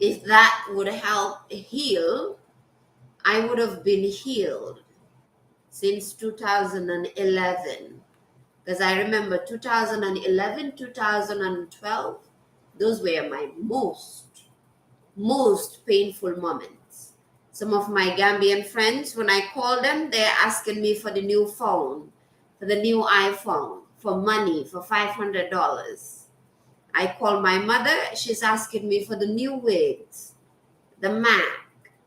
If that would help heal, I would have been healed since 2011. Because I remember 2011, 2012, those were my most painful moments. Some of my Gambian friends, when I call them, they're asking me for the new phone, for the new iPhone, for money, for $500. I call my mother, she's asking me for the new wigs, the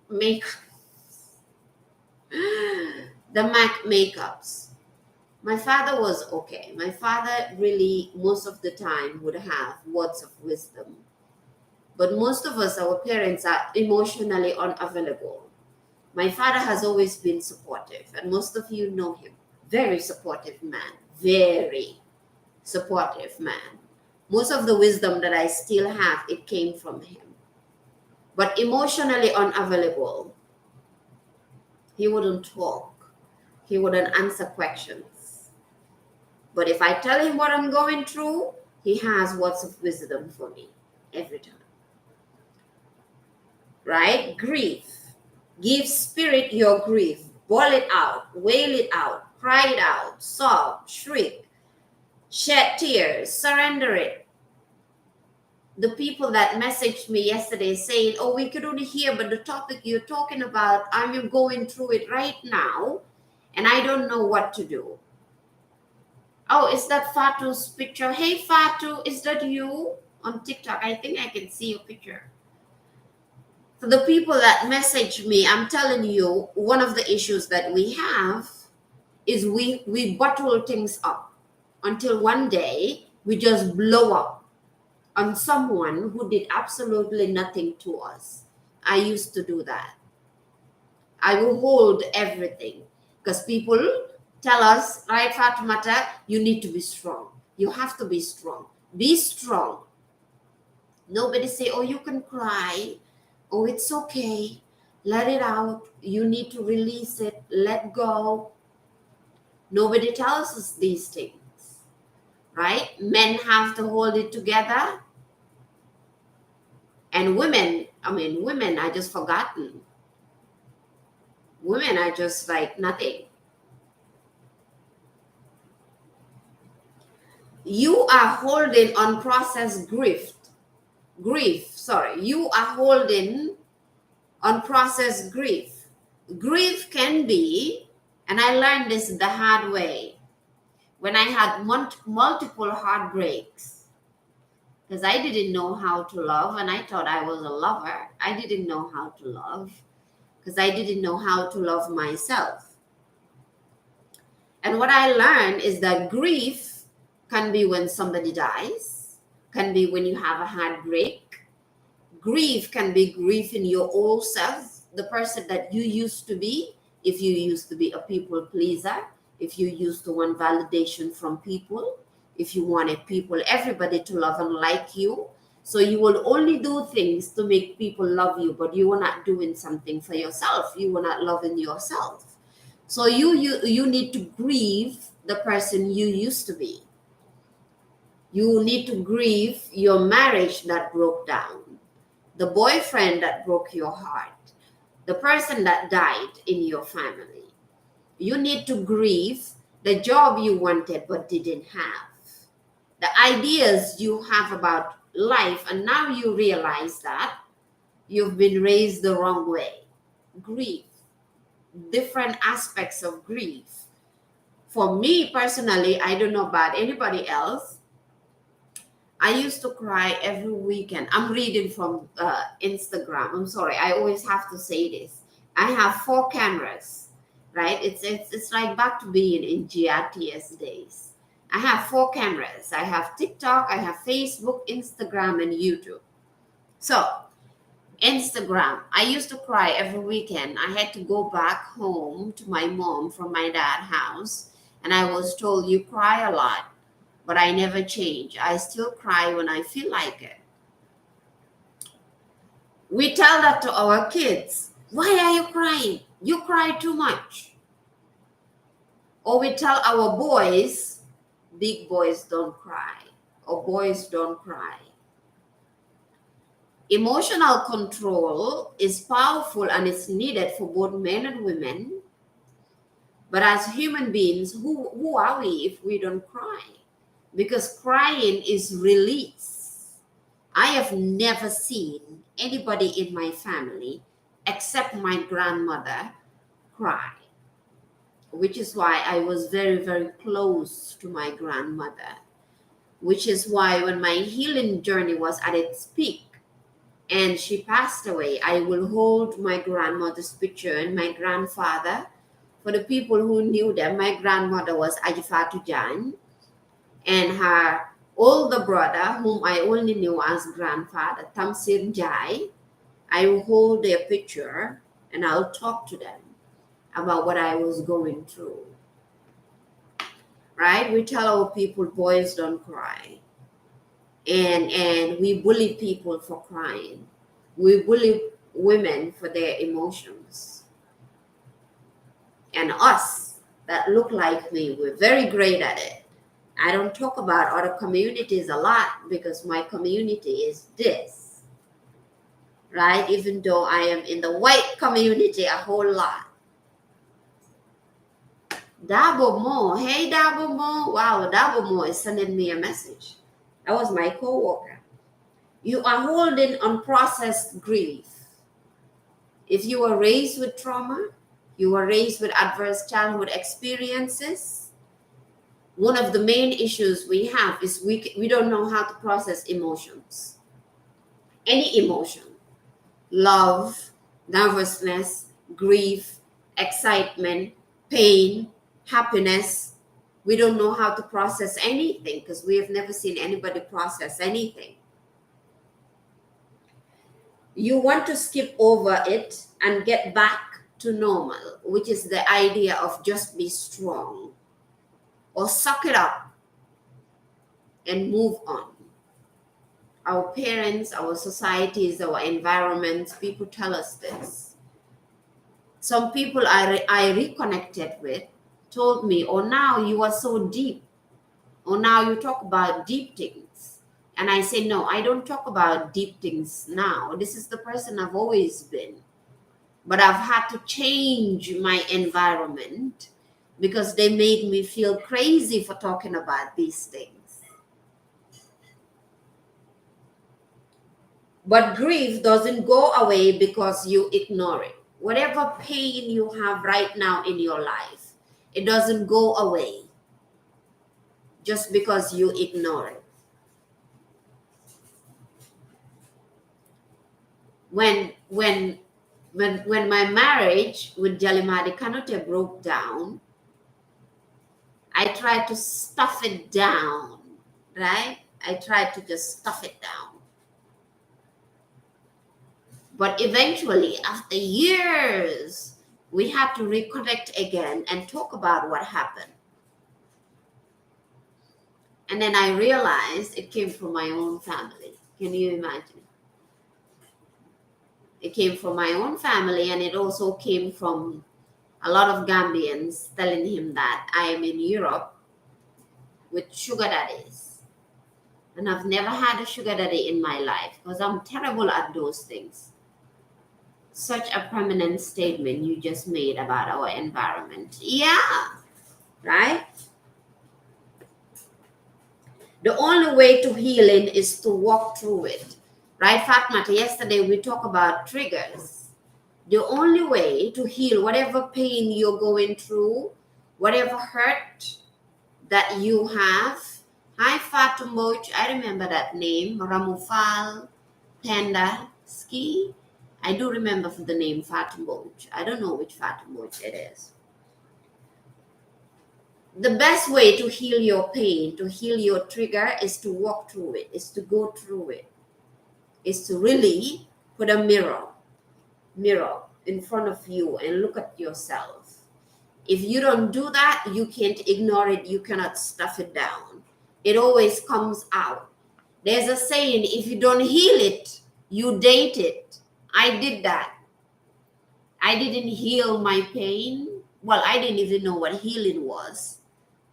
makeup, the MAC makeups. My father was okay. My father really, most of the time, would have words of wisdom. But most of us, our parents, are emotionally unavailable. My father has always been supportive, and most of you know him. Very supportive man. Very supportive man. Most of the wisdom that I still have, it came from him. But emotionally unavailable. He wouldn't talk. He wouldn't answer questions. But if I tell him what I'm going through, he has words of wisdom for me every time. Right? Grief. Give spirit your grief. Boil it out. Wail it out. Cry it out. Sob. Shriek. Shed tears. Surrender it. The people that messaged me yesterday saying, oh, we could only hear, but the topic you're talking about, I'm going through it right now, and I don't know what to do. Oh, is that Fatu's picture? Hey, Fatu, is that you on TikTok? I think I can see your picture. For the people that message me, I'm telling you, one of the issues that we have is we bottle things up until one day we just blow up on someone who did absolutely nothing to us. I used to do that. I will hold everything because people tell us, right, Fatimata, you need to be strong. You have to be strong. Be strong. Nobody say, oh, you can cry. Oh, it's okay. Let it out. You need to release it. Let go. Nobody tells us these things, right? Men have to hold it together. And women are just forgotten. Women are just like nothing. You are holding unprocessed grief. You are holding unprocessed grief. Grief can be, and I learned this the hard way, when I had multiple heartbreaks. Because I didn't know how to love, and I thought I was a lover. I didn't know how to love because I didn't know how to love myself. And what I learned is that grief can be when somebody dies, can be when you have a heartbreak. Grief can be grief in your old self, the person that you used to be, if you used to be a people pleaser, if you used to want validation from people, if you wanted everybody to love and like you. So you will only do things to make people love you, but you were not doing something for yourself. You were not loving yourself. So you need to grieve the person you used to be. You need to grieve your marriage that broke down, the boyfriend that broke your heart, the person that died in your family. You need to grieve the job you wanted but didn't have, the ideas you have about life and now you realize that you've been raised the wrong way. Grief, different aspects of grief. For me personally, I don't know about anybody else. I used to cry every weekend. I'm reading from Instagram. I'm sorry, I always have to say this. I have 4 cameras, right? It's like back to being in GRTS days. I have 4 cameras. I have TikTok, I have Facebook, Instagram, and YouTube. So Instagram, I used to cry every weekend. I had to go back home to my mom from my dad's house, and I was told, you cry a lot, but I never change. I still cry when I feel like it. We tell that to our kids. Why are you crying? You cry too much. Or we tell our boys, big boys don't cry, or boys don't cry. Emotional control is powerful and it's needed for both men and women. But as human beings, who are we if we don't cry? Because crying is release. I have never seen anybody in my family except my grandmother cry, which is why I was very, very close to my grandmother, which is why when my healing journey was at its peak, and she passed away, I will hold my grandmother's picture and my grandfather. For the people who knew them, my grandmother was Ajifatu Jan, and her older brother, whom I only knew as grandfather, Tamsir Jai. I will hold their picture and I'll talk to them about what I was going through. Right? We tell our people boys don't cry. And we bully people for crying. We bully women for their emotions. And us that look like me, we're very great at it. I don't talk about other communities a lot because my community is this, right? Even though I am in the white community a whole lot. Dabo Mo, hey Dabo Mo, wow, Dabo Mo is sending me a message. That was my co-worker. You are holding unprocessed grief. If you were raised with trauma, you were raised with adverse childhood experiences, one of the main issues we have is we don't know how to process emotions. Any emotion, love, nervousness, grief, excitement, pain, happiness. We don't know how to process anything because we have never seen anybody process anything. You want to skip over it and get back to normal, which is the idea of just be strong or suck it up and move on. Our parents, our societies, our environments, people tell us this. Some people I reconnected with told me, oh, now you are so deep. Oh, now you talk about deep things. And I say, no, I don't talk about deep things now. This is the person I've always been. But I've had to change my environment because they made me feel crazy for talking about these things. But grief doesn't go away because you ignore it. Whatever pain you have right now in your life, it doesn't go away just because you ignore it. When my marriage with Jalimadi Kanute broke down, I tried to stuff it down, right? I tried to just stuff it down. But eventually, after years, we had to reconnect again and talk about what happened. And then I realized it came from my own family. Can you imagine? It came from my own family, and it also came from a lot of Gambians telling him that I am in Europe with sugar daddies. And I've never had a sugar daddy in my life because I'm terrible at those things. Such a prominent statement you just made about our environment. Yeah, right? The only way to healing is to walk through it. Right, Fatma? Yesterday we talked about triggers. The only way to heal whatever pain you're going through, whatever hurt that you have. Hi, Fatumoch. I remember that name. Ramufal, Panda, Ski. I do remember the name Fatumoch. I don't know which Fatumoch it is. The best way to heal your pain, to heal your trigger, is to walk through it, is to go through it, is to really put a mirror in front of you and look at yourself. If you don't do that, you can't ignore it. You cannot stuff it down. It always comes out. There's a saying, if you don't heal it, you date it. I did that. I didn't heal my pain. Well, I didn't even know what healing was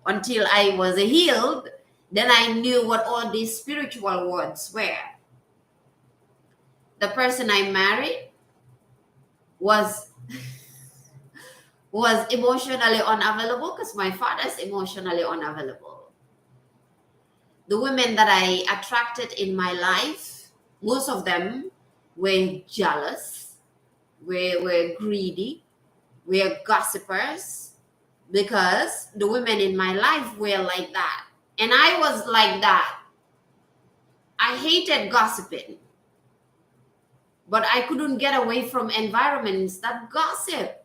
until I was healed. Then I knew what all these spiritual words were. The person I married was emotionally unavailable because my father is emotionally unavailable. The women that I attracted in my life, most of them were jealous, were greedy, were gossipers, because the women in my life were like that. And I was like that. I hated gossiping, but I couldn't get away from environments that gossip.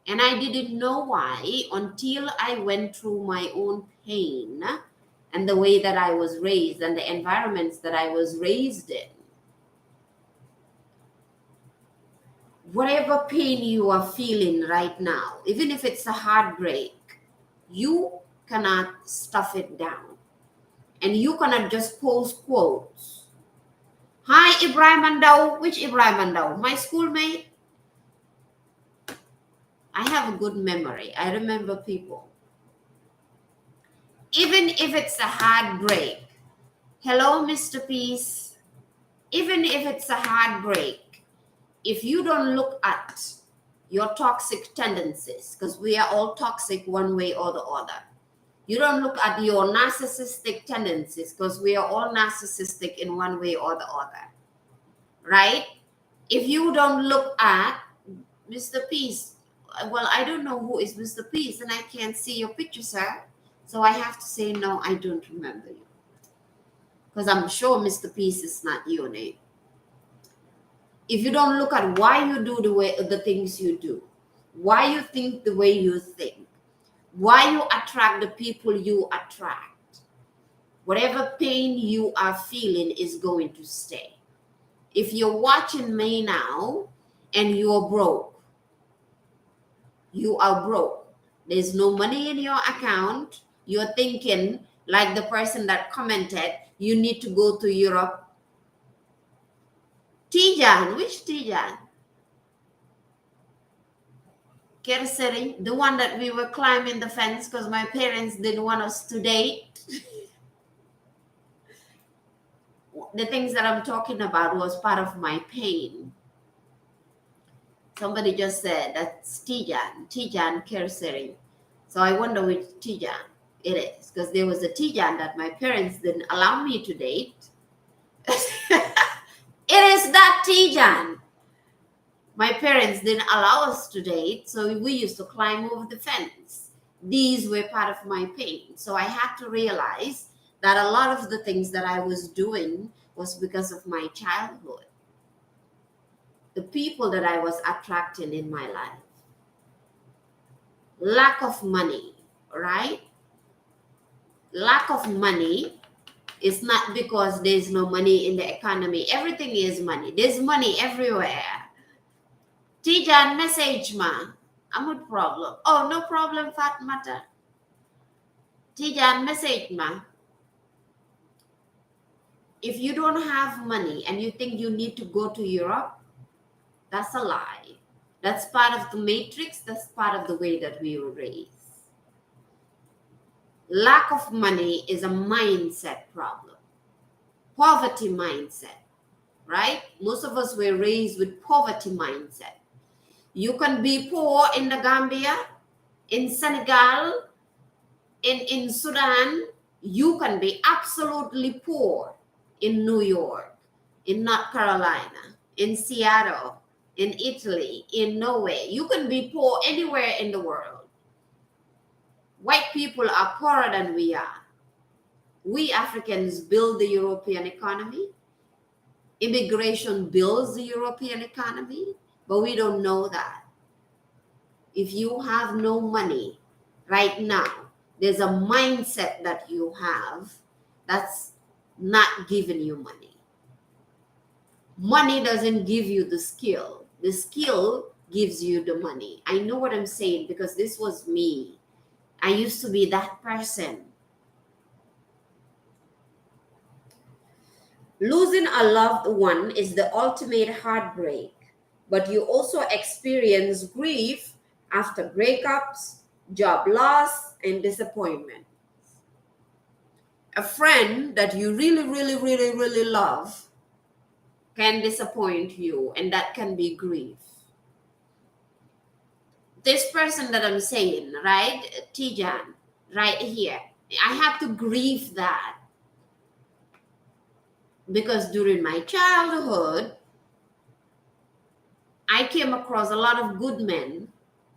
And I didn't know why until I went through my own pain and the way that I was raised and the environments that I was raised in. Whatever pain you are feeling right now, even if it's a heartbreak, you cannot stuff it down. And you cannot just post quotes. Hi, Ibrahim Andau. Which Ibrahim Andau? My schoolmate? I have a good memory. I remember people. Even if it's a heartbreak. Hello, Mr. Peace. Even if it's a heartbreak, if you don't look at your toxic tendencies, because we are all toxic one way or the other. You don't look at your narcissistic tendencies, because we are all narcissistic in one way or the other. Right? If you don't look at Mr. Peace, well, I don't know who is Mr. Peace, and I can't see your picture, sir. So I have to say, no, I don't remember you. Because I'm sure Mr. Peace is not your name. If you don't look at why you do the things you do, why you think the way you think, why you attract the people you attract, whatever pain you are feeling is going to stay. If you're watching me now and you're broke, you are broke. There's no money in your account. You're thinking like the person that commented, you need to go to Europe. Tijan, which Tijan? Kerseri, the one that we were climbing the fence because my parents didn't want us to date. The things that I'm talking about was part of my pain. Somebody just said that's Tijan Kerseri. So I wonder which Tijan it is, because there was a Tijan that my parents didn't allow me to date. It is that Tijan. My parents didn't allow us to date, so we used to climb over the fence. These were part of my pain. So I had to realize that a lot of the things that I was doing was because of my childhood. The people that I was attracting in my life. Lack of money, right? Lack of money is not because there's no money in the economy. Everything is money. There's money everywhere. Tijan, message ma. Amut problem. Oh, no problem, Fat Matter. Tijan, message ma. If you don't have money and you think you need to go to Europe, that's a lie. That's part of the matrix. That's part of the way that we were raised. Lack of money is a mindset problem. Poverty mindset, right? Most of us were raised with poverty mindset. You can be poor in the Gambia, in Senegal, in Sudan. You can be absolutely poor in New York, in North Carolina, in Seattle, in Italy, in Norway. You can be poor anywhere in the world. White people are poorer than we are. We Africans build the European economy. Immigration builds the European economy, but we don't know that. If you have no money right now, there's a mindset that you have that's not giving you money. Money doesn't give you the skill. The skill gives you the money. I know what I'm saying because this was me. I used to be that person. Losing a loved one is the ultimate heartbreak, but you also experience grief after breakups, job loss, and disappointment. A friend that you really, really, really, really love can disappoint you, and that can be grief. This person that I'm saying, right, Tijan, right here, I have to grieve that because during my childhood, I came across a lot of good men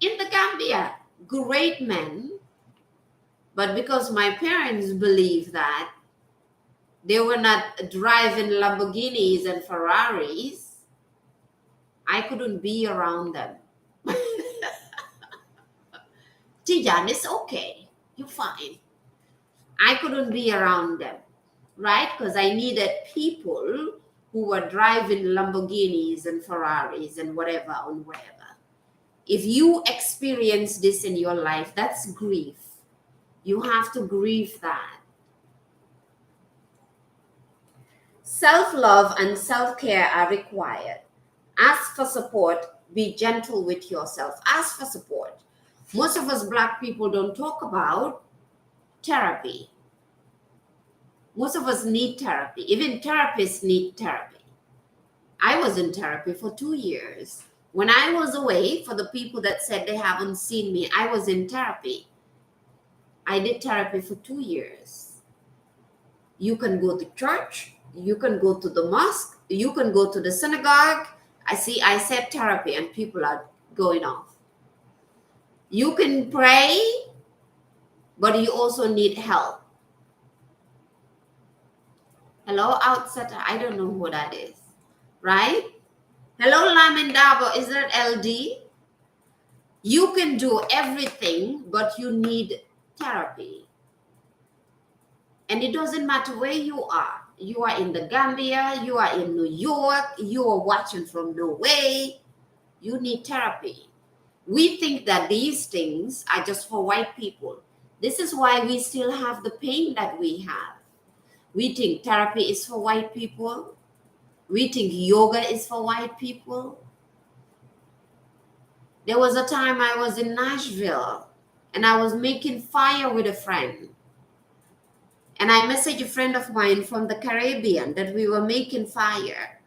in the Gambia, great men, but because my parents believed that they were not driving Lamborghinis and Ferraris, I couldn't be around them. Tijan, it's okay. You're fine. I couldn't be around them, right? Because I needed people who were driving Lamborghinis and Ferraris and whatever and whatever. If you experience this in your life, that's grief. You have to grieve that. Self-love and self-care are required. Ask for support. Be gentle with yourself. Ask for support. Most of us Black people don't talk about therapy. Most of us need therapy. Even therapists need therapy. I was in therapy for 2 years. When I was away, for the people that said they haven't seen me, I was in therapy. I did therapy for 2 years. You can go to church. You can go to the mosque. You can go to the synagogue. I said therapy and people are going off. You can pray, but you also need help. Hello, outsider. I don't know who that is, right? Hello, Lamin Dabo. Is that LD? You can do everything, but you need therapy. And it doesn't matter where you are. You are in the Gambia, you are in New York, you are watching from Norway. You need therapy. We think that these things are just for white people. This is why we still have the pain that we have. We think therapy is for white people. We think yoga is for white people. There was a time I was in Nashville and I was making fire with a friend. And I messaged a friend of mine from the Caribbean that we were making fire.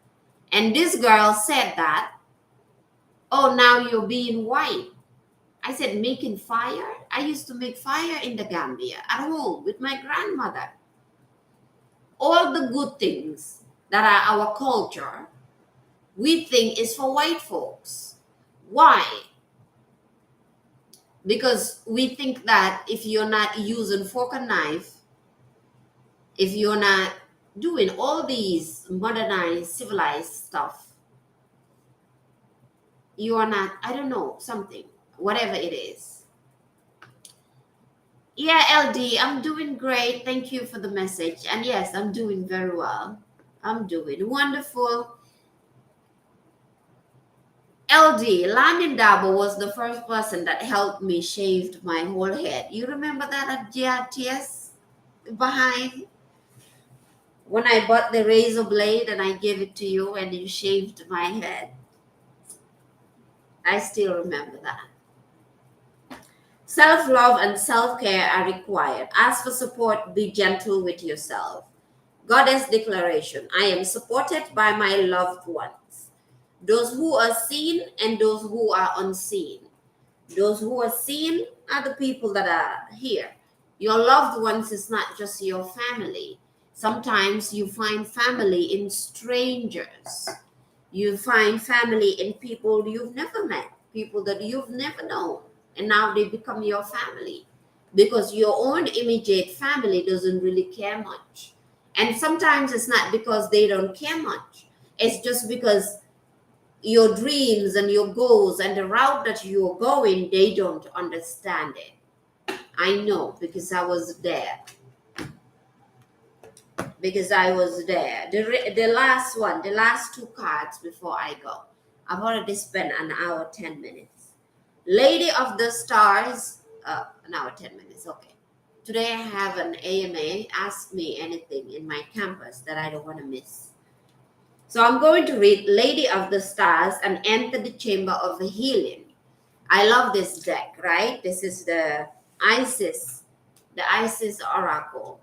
And this girl said that, oh, now you're being white. I said, making fire? I used to make fire in the Gambia at home with my grandmother. All the good things that are our culture, we think is for white folks. Why? Because we think that if you're not using fork and knife, if you're not doing all these modernized, civilized stuff, you are not, I don't know, something, whatever it is. Yeah, LD, I'm doing great. Thank you for the message. And yes, I'm doing very well. I'm doing wonderful. LD, Lamin Dabo was the first person that helped me shave my whole head. You remember that at GRTS behind? When I bought the razor blade and I gave it to you and you shaved my head. I still remember that. Self-love and self-care are required. Ask for support. Be gentle with yourself. Goddess declaration. I am supported by my loved ones. Those who are seen and those who are unseen. Those who are seen are the people that are here. Your loved ones is not just your family. Sometimes you find family in strangers. You find family in people you've never met, people that you've never known, and now they become your family because your own immediate family doesn't really care much. And sometimes it's not because they don't care much, it's just because your dreams and your goals and the route that you're going, they don't understand it. I know because I was there. Because I was there. The last one, the last two cards before I go. I've already spent an hour, 10 minutes. Lady of the Stars, an hour, 10 minutes, okay. Today I have an AMA, Ask Me Anything in my campus that I don't want to miss. So I'm going to read Lady of the Stars and Enter the Chamber of Healing. I love this deck, right? This is the Isis Oracle.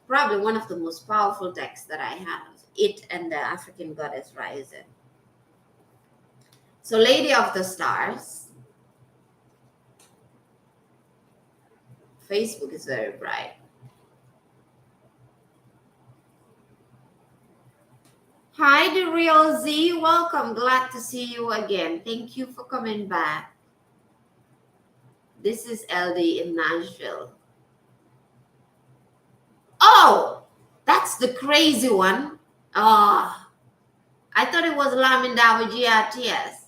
Probably one of the most powerful decks that I have. It and the African Goddess Rising. So Lady of the Stars. Facebook is very bright. Hi, The Real Z. Welcome. Glad to see you again. Thank you for coming back. This is LD in Nashville. Oh, that's the crazy one. Oh, I thought it was Laminda with GRTS.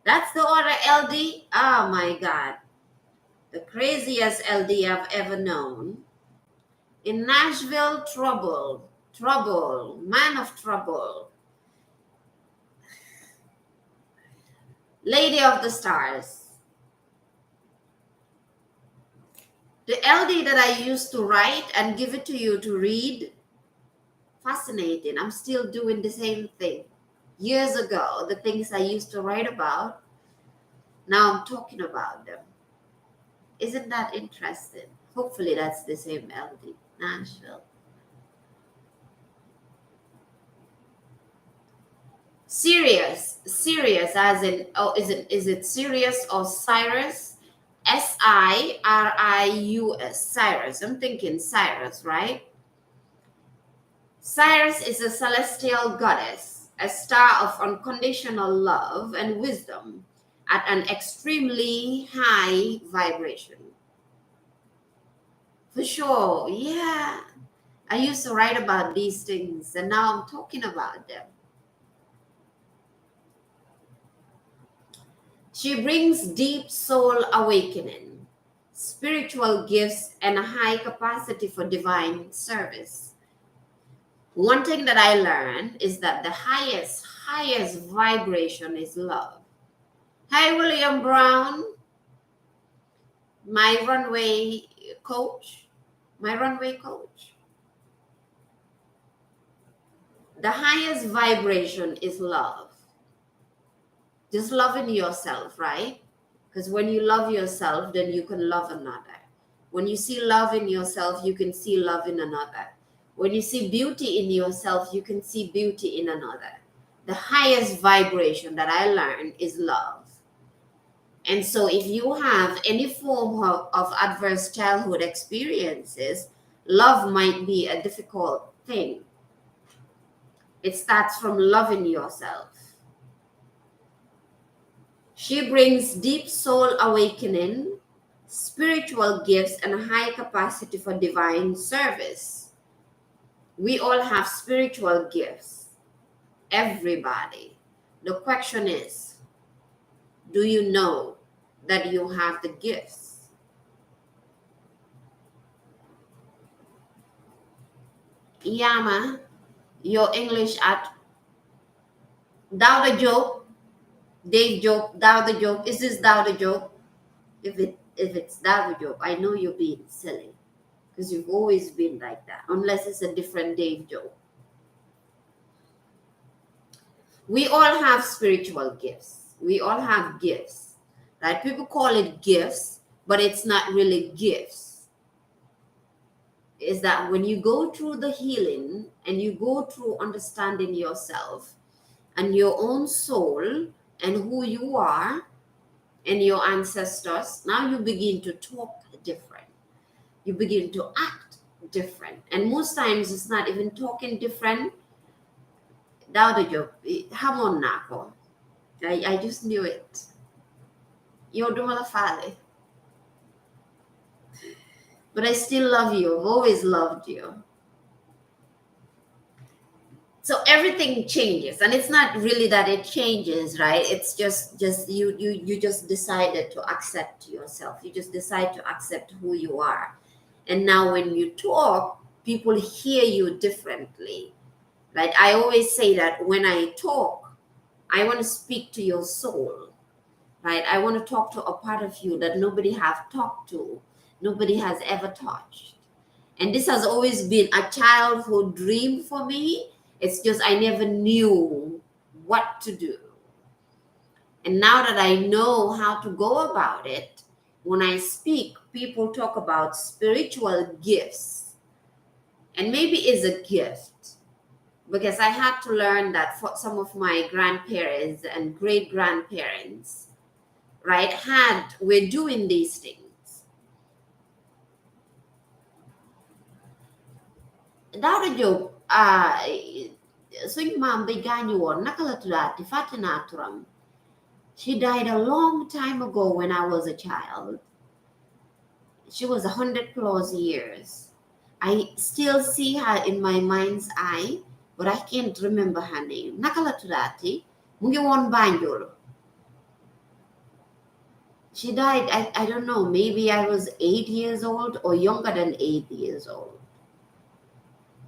That's the other LD? Oh my God. The craziest LD I've ever known. In Nashville, trouble, man of trouble. Lady of the Stars. The LD that I used to write and give it to you to read, fascinating. I'm still doing the same thing. Years ago, the things I used to write about, now I'm talking about them. Isn't that interesting? Hopefully that's the same LD, Nashville. Sirius as in, oh, is it Sirius or Cyrus? Sirius, Cyrus. I'm thinking Cyrus, right? Cyrus is a celestial goddess, a star of unconditional love and wisdom at an extremely high vibration. For sure, yeah. I used to write about these things and now I'm talking about them. She brings deep soul awakening, spiritual gifts, and a high capacity for divine service. One thing that I learned is that the highest vibration is love. Hi, William Brown, my runway coach. The highest vibration is love. Just loving yourself, right? Because when you love yourself, then you can love another. When you see love in yourself, you can see love in another. When you see beauty in yourself, you can see beauty in another. The highest vibration that I learned is love. And so if you have any form of adverse childhood experiences, love might be a difficult thing. It starts from loving yourself. She brings deep soul awakening, spiritual gifts, and a high capacity for divine service. We all have spiritual gifts. Everybody. The question is, do you know that you have the gifts? Yama, your English at Dow the joke. Dave joke, Dow the joke. Is this Dow the joke? If it's Dow the joke, I know you're being silly. Because you've always been like that. Unless it's a different Dave joke. We all have spiritual gifts. We all have gifts. Right? People call it gifts, but it's not really gifts. Is that when you go through the healing and you go through understanding yourself and your own soul and who you are and your ancestors, now you begin to talk different. you begin to act different. And most times it's not even talking different. Daughter, hamon nako. I just knew it. Yo dumala fale. But I still love you. I've always loved you. So everything changes, and it's not really that it changes, right? It's just you just decided to accept yourself. You just decide to accept who you are. And now when you talk, people hear you differently. Right? I always say that when I talk, I want to speak to your soul. Right? I want to talk to a part of you that nobody have talked to, nobody has ever touched. And this has always been a childhood dream for me. It's just I never knew what to do. And now that I know how to go about it, when I speak, people talk about spiritual gifts. And maybe it's a gift, because I had to learn that for some of my grandparents and great grandparents, right, were doing these things. Dawda Diop, suñ maam bi gaañu woon naka la tuddaati fàtte naa turam. She died a long time ago when I was a child. She was 100 plus years. I still see her in my mind's eye, but I can't remember her name. Naka la tuddaati mu ngi woon Banjul. She died, I don't know, maybe I was 8 years old or younger than 8 years old.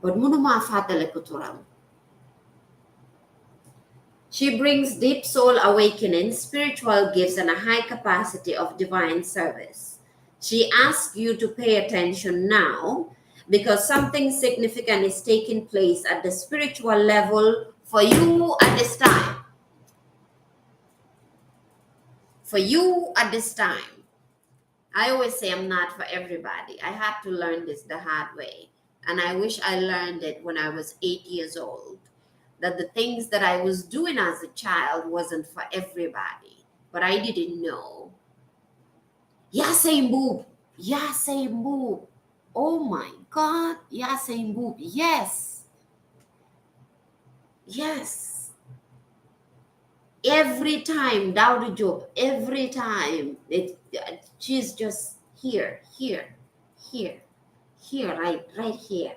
But mënuma fàttaliku turam. She brings deep soul awakening, spiritual gifts, and a high capacity of divine service. She asks you to pay attention now, because something significant is taking place at the spiritual level for you at this time. For you at this time. I always say I'm not for everybody. I had to learn this the hard way. And I wish I learned it when I was 8 years old. That the things that I was doing as a child wasn't for everybody. But I didn't know. Yasay Mboob. Yasay Mboob. Oh my God. Yasay Mboob. Yes. Yes. Every time, Dawda Diop, every time, she's just here, right here.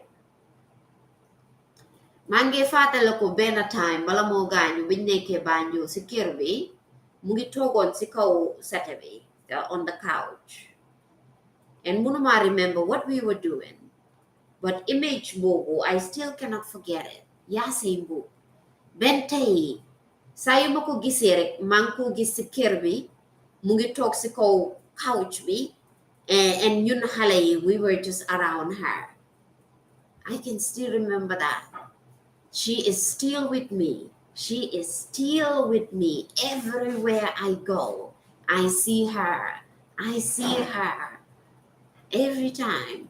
maa ngi fàttaliku benn time bala moo gaañu biñ nekkee Banjul si kër bi mu ngi toogoon si kaw sete bi on the couch, and mënuma remember what we were doing, but image boobu I still cannot forget it. Yasay Mboob benn tey saa yu ma ko gisee rek maa ngi ko gis si kër bi mu ngi toog si kaw couch bi, and ñun xale yi we were just around her. I can still remember that. She is still with me. She is still with me everywhere I go. I see her. I see her every time.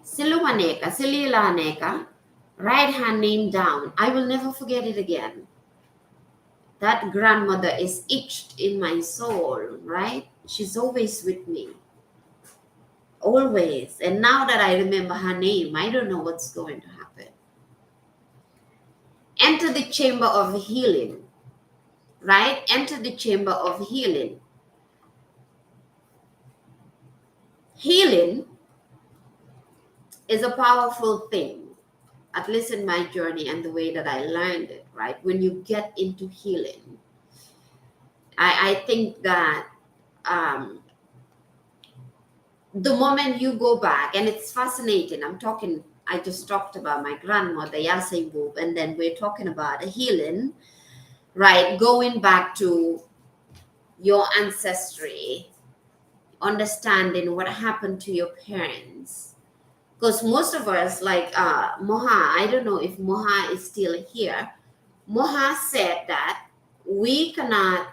Silumaneka, Sililaneka, write her name down. I will never forget it again. That grandmother is etched in my soul, right? She's always with me. Always. And now that I remember her name, I don't know what's going to happen. Enter the chamber of healing, right? Enter the chamber of healing. Healing is a powerful thing, at least in my journey and the way that I learned it, right? When you get into healing, I think that the moment you go back, and it's fascinating, I just talked about my grandmother, Yasay Mboob, and then we're talking about healing, right? Going back to your ancestry, understanding what happened to your parents. Because most of us, like Moha, I don't know if Moha is still here. Moha said that we cannot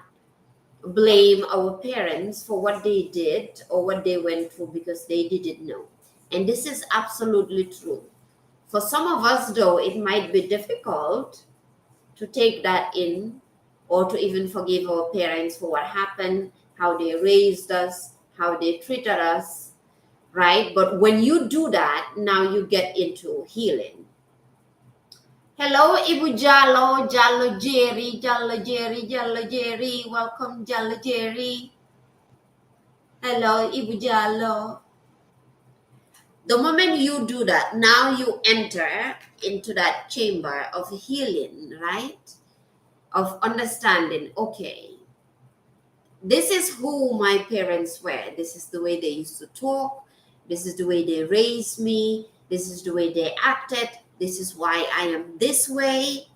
blame our parents for what they did or what they went through because they didn't know. And this is absolutely true. For some of us, though, it might be difficult to take that in or to even forgive our parents for what happened. how they raised us, how they treated us, right? But when you do that, now you get into healing. Hello, Ibu Jallo, Jallo Jerry, Jallo Jerry, Jallo Jerry. Welcome, Jallo Jerry. Hello, Ibu Jallo. The moment you do that, now you enter into that chamber of healing, right? Of understanding, okay, this is who my parents were. This is the way they used to talk. This is the way they raised me. This is the way they acted. This is why I am this way.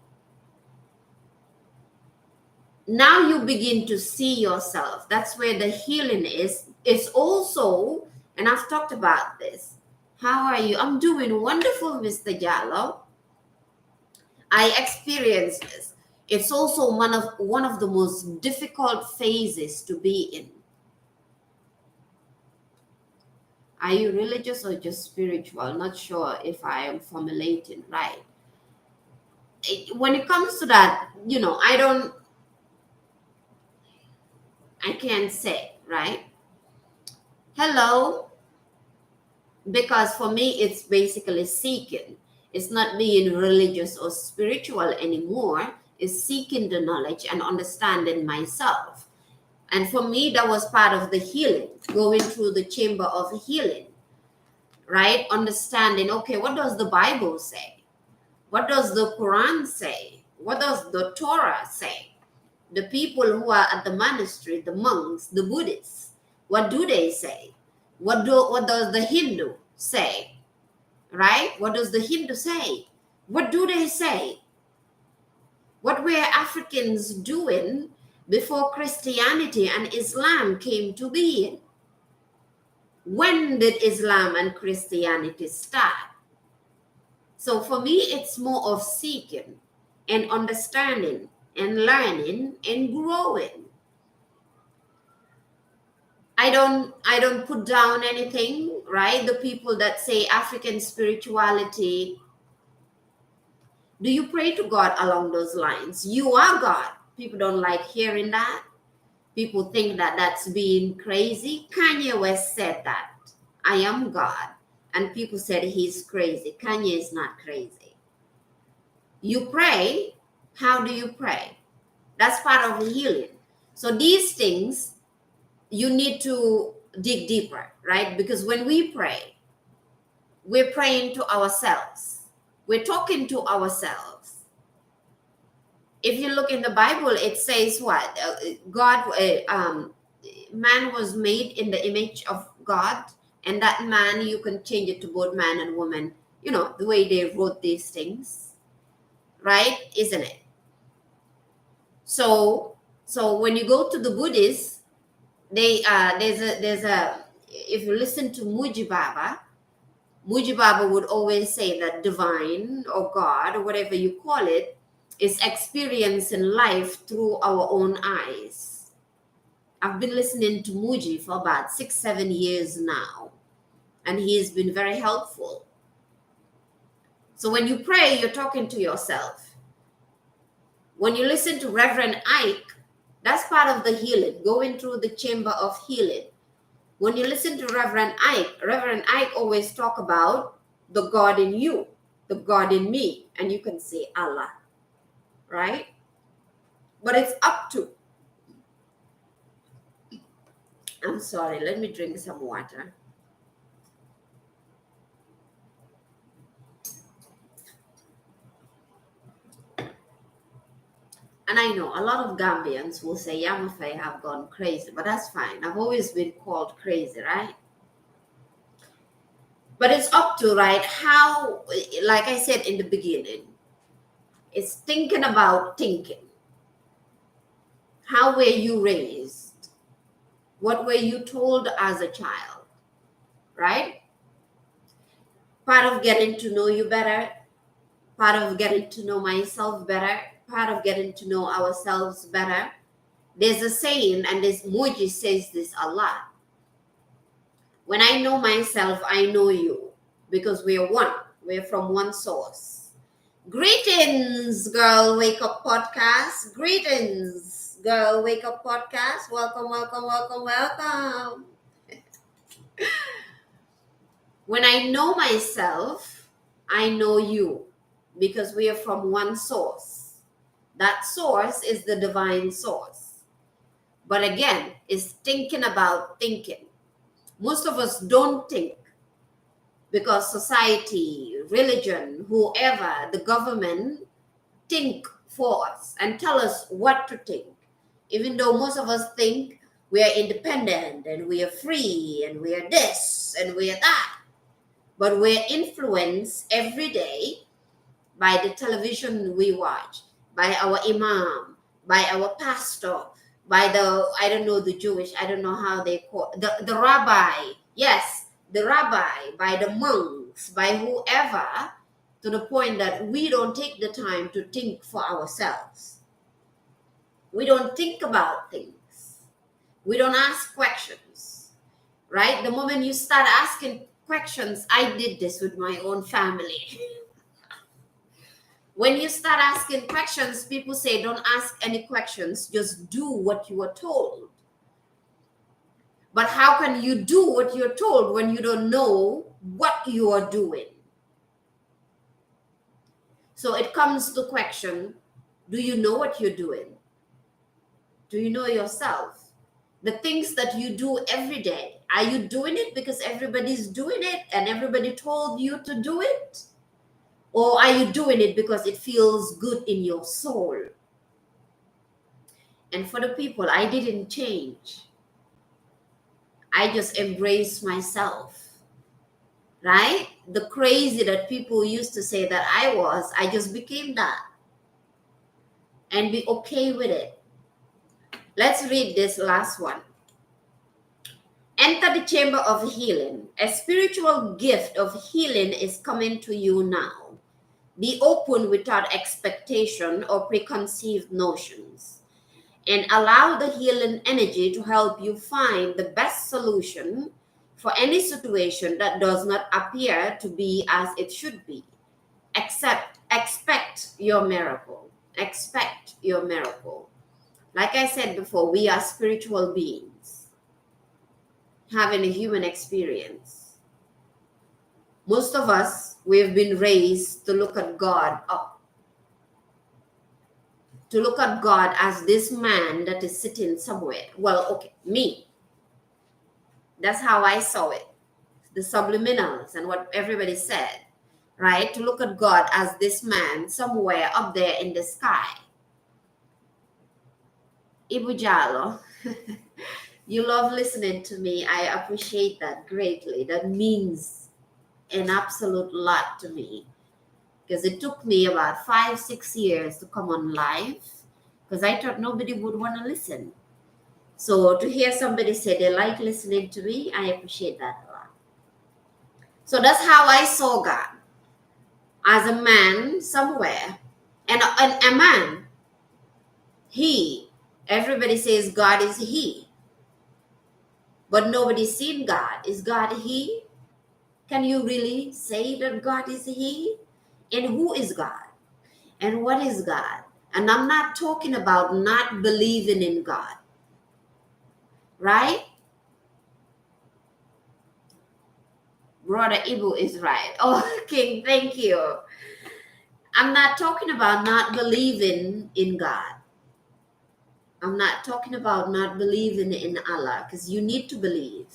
Now you begin to see yourself. That's where the healing is. It's also, and I've talked about this. How are you? I'm doing wonderful, Mr. Jallo. I experienced this. It's also one of the most difficult phases to be in. Are you religious or just spiritual? Not sure if I am formulating right. When it comes to that, I can't say, right? Hello, because for me, it's basically seeking. It's not being religious or spiritual anymore. It's seeking the knowledge and understanding myself. And for me, that was part of the healing, going through the chamber of healing, right? Understanding, okay, what does the Bible say? What does the Quran say? What does the Torah say? The people who are at the monastery, the monks, the Buddhists, what do they say? What does the Hindu say? Right? What does the Hindu say? What do they say? What were Africans doing before Christianity and Islam came to be? When did Islam and Christianity start? So for me, it's more of seeking and understanding and learning and growing. I don't put down anything, right? The people that say African spirituality, do you pray to God along those lines? You are God. People don't like hearing that. People think that that's being crazy. Kanye West said that. I am God. And people said he's crazy. Kanye is not crazy. You pray. How do you pray? That's part of the healing. So these things, you need to dig deeper, right? Because when we pray, we're praying to ourselves. We're talking to ourselves. If you look in the Bible, it says what? Man was made in the image of God, and that man, you can change it to both man and woman, the way they wrote these things, right? Isn't it? So when you go to the Buddhists, there's a if you listen to Muji Baba would always say that divine or God or whatever you call it is experiencing life through our own eyes. I've been listening to Muji for about 6-7 years now, and he has been very helpful. So when you pray, you're talking to yourself. When you listen to Reverend Ike, that's part of the healing, going through the chamber of healing. When you listen to Reverend Ike always talk about the God in you, the God in me, and you can say Allah, right? But it's up to, I'm sorry, let me drink some water. And I know a lot of Gambians will say Yamafe have gone crazy, but that's fine. I've always been called crazy, right? But it's up to, right, how, like I said in the beginning, it's thinking about thinking. How were you raised? What were you told as a child, right? Part of getting to know you better, part of getting to know myself better, part of getting to know ourselves better. There's a saying, and this Moji says this a lot. When I know myself, I know you, because we're one. We're from one source. Greetings, Girl Wake Up Podcast. Greetings. Girl Wake Up Podcast. Welcome, welcome, welcome, welcome. When I know myself, I know you because we are from one source. That source is the divine source. But again, it's thinking about thinking. Most of us don't think because society, religion, whoever, the government think for us and tell us what to think. Even though most of us think we are independent and we are free and we are this and we are that. But we're influenced every day by the television we watch, by our imam, by our pastor, by the, I don't know, the Jewish, I don't know how they call the rabbi. Yes, the rabbi, by the monks, by whoever, to the point that we don't take the time to think for ourselves. We don't think about things. We don't ask questions, right? The moment you start asking questions, I did this with my own family. When you start asking questions, people say, don't ask any questions, just do what you are told. But how can you do what you're told when you don't know what you are doing? So it comes to question, do you know what you're doing? Do you know yourself? The things that you do every day, are you doing it because everybody's doing it and everybody told you to do it? Or are you doing it because it feels good in your soul? And for the people, I didn't change. I just embraced myself, right? The crazy that people used to say that I was, I just became that and be okay with it. Let's read this last one. Enter the chamber of healing. A spiritual gift of healing is coming to you now. Be open without expectation or preconceived notions, and allow the healing energy to help you find the best solution for any situation that does not appear to be as it should be. Expect your miracle. Expect your miracle. Like I said before, we are spiritual beings having a human experience. Most of us, we've been raised to look at God up, to look at God as this man that is sitting somewhere. Well, okay, me. That's how I saw it. The subliminals and what everybody said, right? To look at God as this man somewhere up there in the sky. Ibu Jalo, you love listening to me. I appreciate that greatly. That means an absolute lot to me. Because it took me about 5-6 years to come on live because I thought nobody would want to listen. So to hear somebody say they like listening to me, I appreciate that a lot. So that's how I saw God, as a man somewhere. And a man, he, everybody says God is he, but nobody's seen God. Is God he? Can you really say that God is he? And who is God? And what is God? And I'm not talking about not believing in God, right? Brother Ibu is right. Oh, King, thank you. I'm not talking about not believing in God. I'm not talking about not believing in Allah, because you need to believe.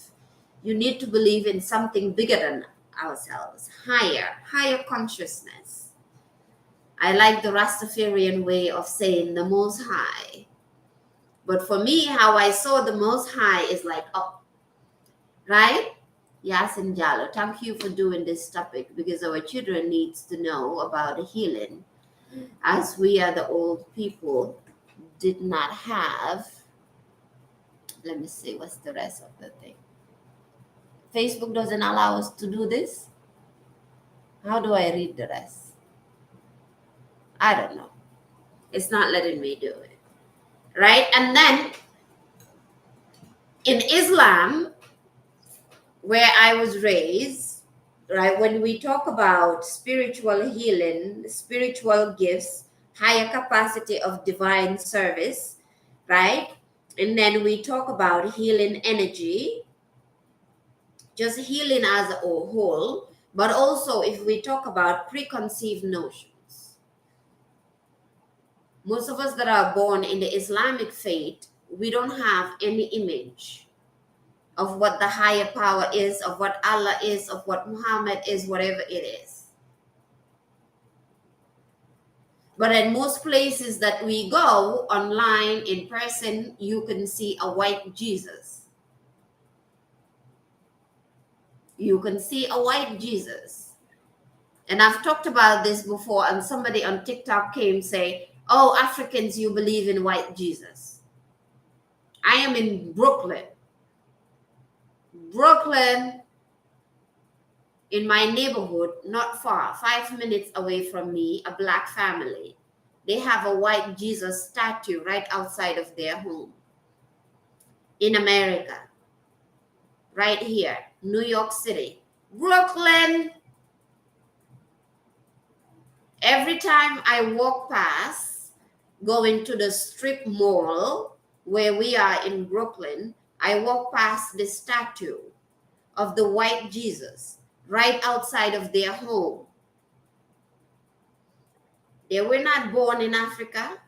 You need to believe in something bigger than ourselves, higher consciousness. I like the Rastafarian way of saying the Most High. But for me, how I saw the Most High is like up, right? Yasin Jalo, thank you for doing this topic because our children needs to know about the healing, as we are the old people did not have. Let me see what's the rest of the thing. Facebook doesn't allow us to do this. How do I read the rest? I don't know. It's not letting me do it, right? And then in Islam, where I was raised, right, when we talk about spiritual healing, spiritual gifts, higher capacity of divine service, right? And then we talk about healing energy, just healing as a whole, but also if we talk about preconceived notions. Most of us that are born in the Islamic faith, we don't have any image of what the higher power is, of what Allah is, of what Muhammad is, whatever it is. But in most places that we go, online, in person, you can see a white Jesus. You can see a white Jesus. And I've talked about this before, and somebody on TikTok came say, "Oh, Africans, you believe in white Jesus." I am in Brooklyn. Brooklyn, in my neighborhood, not far, 5 minutes away from me, a black family. They have a white Jesus statue right outside of their home. In America, right here, New York City, Brooklyn. Every time I walk past, going to the strip mall where we are in Brooklyn, I walk past the statue of the white Jesus right outside of their home. They were not born in Africa,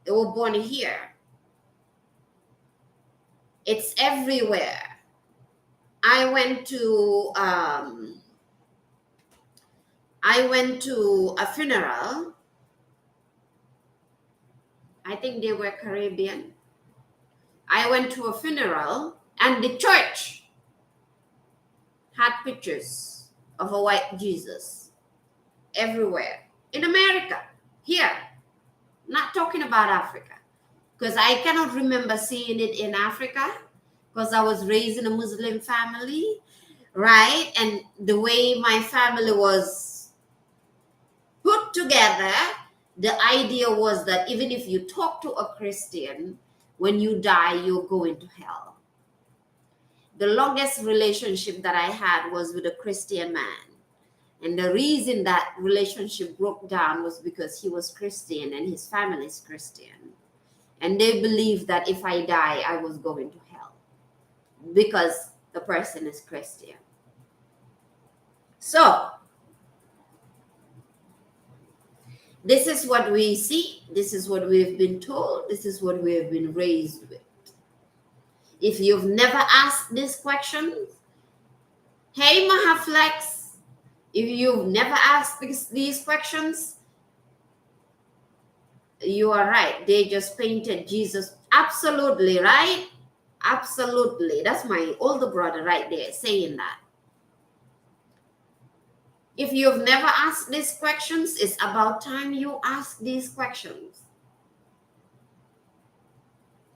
they were born here. It's everywhere. I went to a funeral. I think they were Caribbean. I went to a funeral and the church had pictures of a white Jesus everywhere in America, here. Not talking about Africa, because I cannot remember seeing it in Africa because I was raised in a Muslim family, right? And the way my family was put together, the idea was that even if you talk to a Christian, when you die, you're going to hell. The longest relationship that I had was with a Christian man. And the reason that relationship broke down was because he was Christian and his family is Christian. And they believed that if I die, I was going to hell because the person is Christian. So, this is what we see. This is what we've been told. This is what we have been raised with. If you've never asked these questions, hey, Mahaflex, if you've never asked these questions, you are right. They just painted Jesus. Absolutely, right? Absolutely. That's my older brother right there saying that. If you've never asked these questions, it's about time you ask these questions.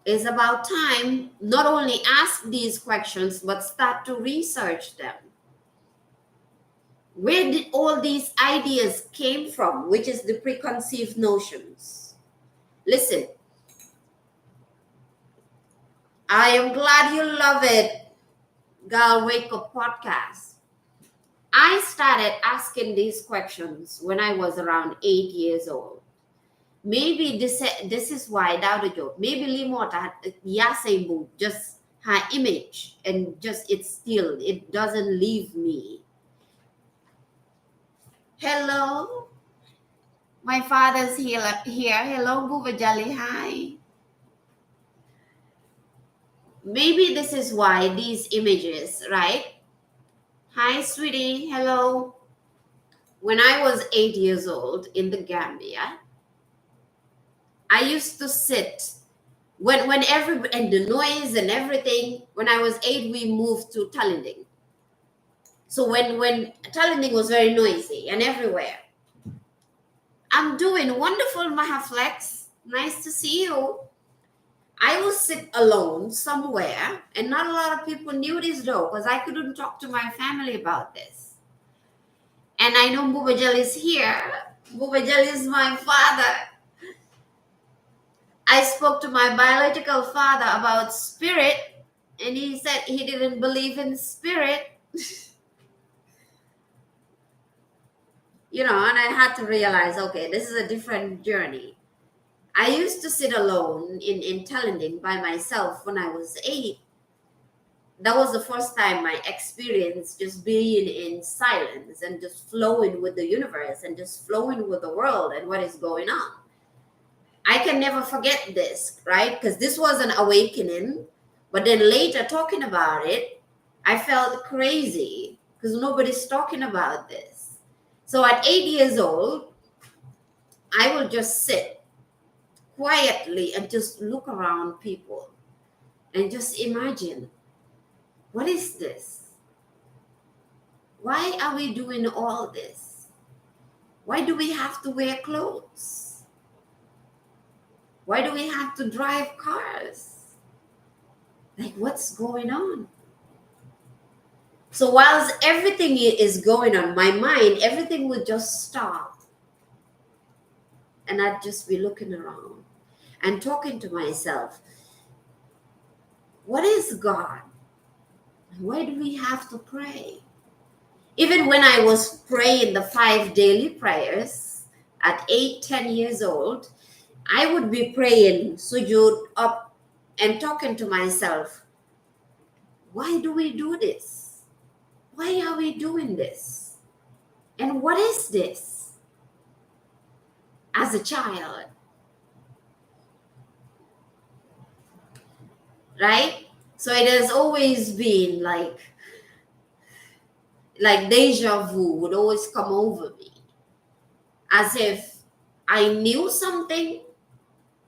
It's about time not only ask these questions, but start to research them. Where did all these ideas came from, which is the preconceived notions? Listen, I am glad you love it, Girl Wake Up Podcast. I started asking these questions when I was around 8 years old. Maybe this is why Dawda Job, maybe Limota Yasebu, just her image, and just it doesn't leave me. Hello, my father's here. Hello, Buvajali. Hi. Maybe this is why these images, right? Hi, sweetie. Hello. When I was 8 years old in the Gambia, I used to sit when and the noise and everything. When I was 8, we moved to Talinding. So when Talinding was very noisy and everywhere. I'm doing wonderful, Mahaflex. Nice to see you. I will sit alone somewhere, and not a lot of people knew this though, because I couldn't talk to my family about this. And I know Bubajal is here. Bubajal is my father. I spoke to my biological father about spirit, and he said he didn't believe in spirit. And I had to realize, okay, this is a different journey. I used to sit alone in Tallinn by myself when I was 8. That was the first time I experienced just being in silence and just flowing with the universe and just flowing with the world and what is going on. I can never forget this, right? Because this was an awakening. But then later, talking about it, I felt crazy because nobody's talking about this. So at 8 years old, I will just sit quietly and just look around people and just imagine, what is this? Why are we doing all this? Why do we have to wear clothes? Why do we have to drive cars? Like, what's going on? So whilst everything is going on, my mind, everything would just stop. And I'd just be looking around and talking to myself. What is God? Why do we have to pray? Even when I was praying the 5 daily prayers at 8, 10 years old, I would be praying sujood up and talking to myself. Why do we do this? Why are we doing this? And what is this? As a child, right? So it has always been like deja vu would always come over me, as if I knew something,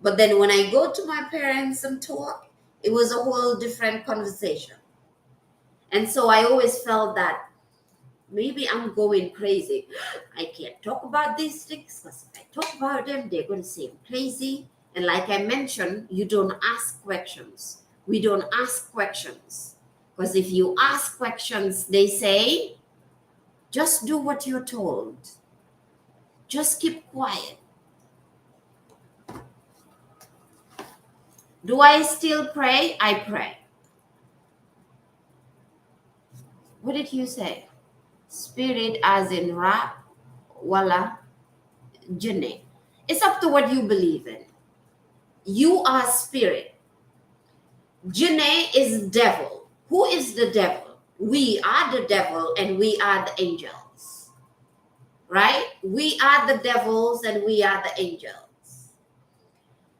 but then when I go to my parents and talk, it was a whole different conversation. And so I always felt that maybe I'm going crazy. I can't talk about these things because if I talk about them, they're going to say I'm crazy. And like I mentioned, you don't ask questions. We don't ask questions. Because if you ask questions, they say, just do what you're told. Just keep quiet. Do I still pray? I pray. What did you say? Spirit as in Ra, Wala, Jinn. It's up to what you believe in. You are spirit. Jinn is devil. Who is the devil? We are the devil and we are the angels. Right? We are the devils and we are the angels.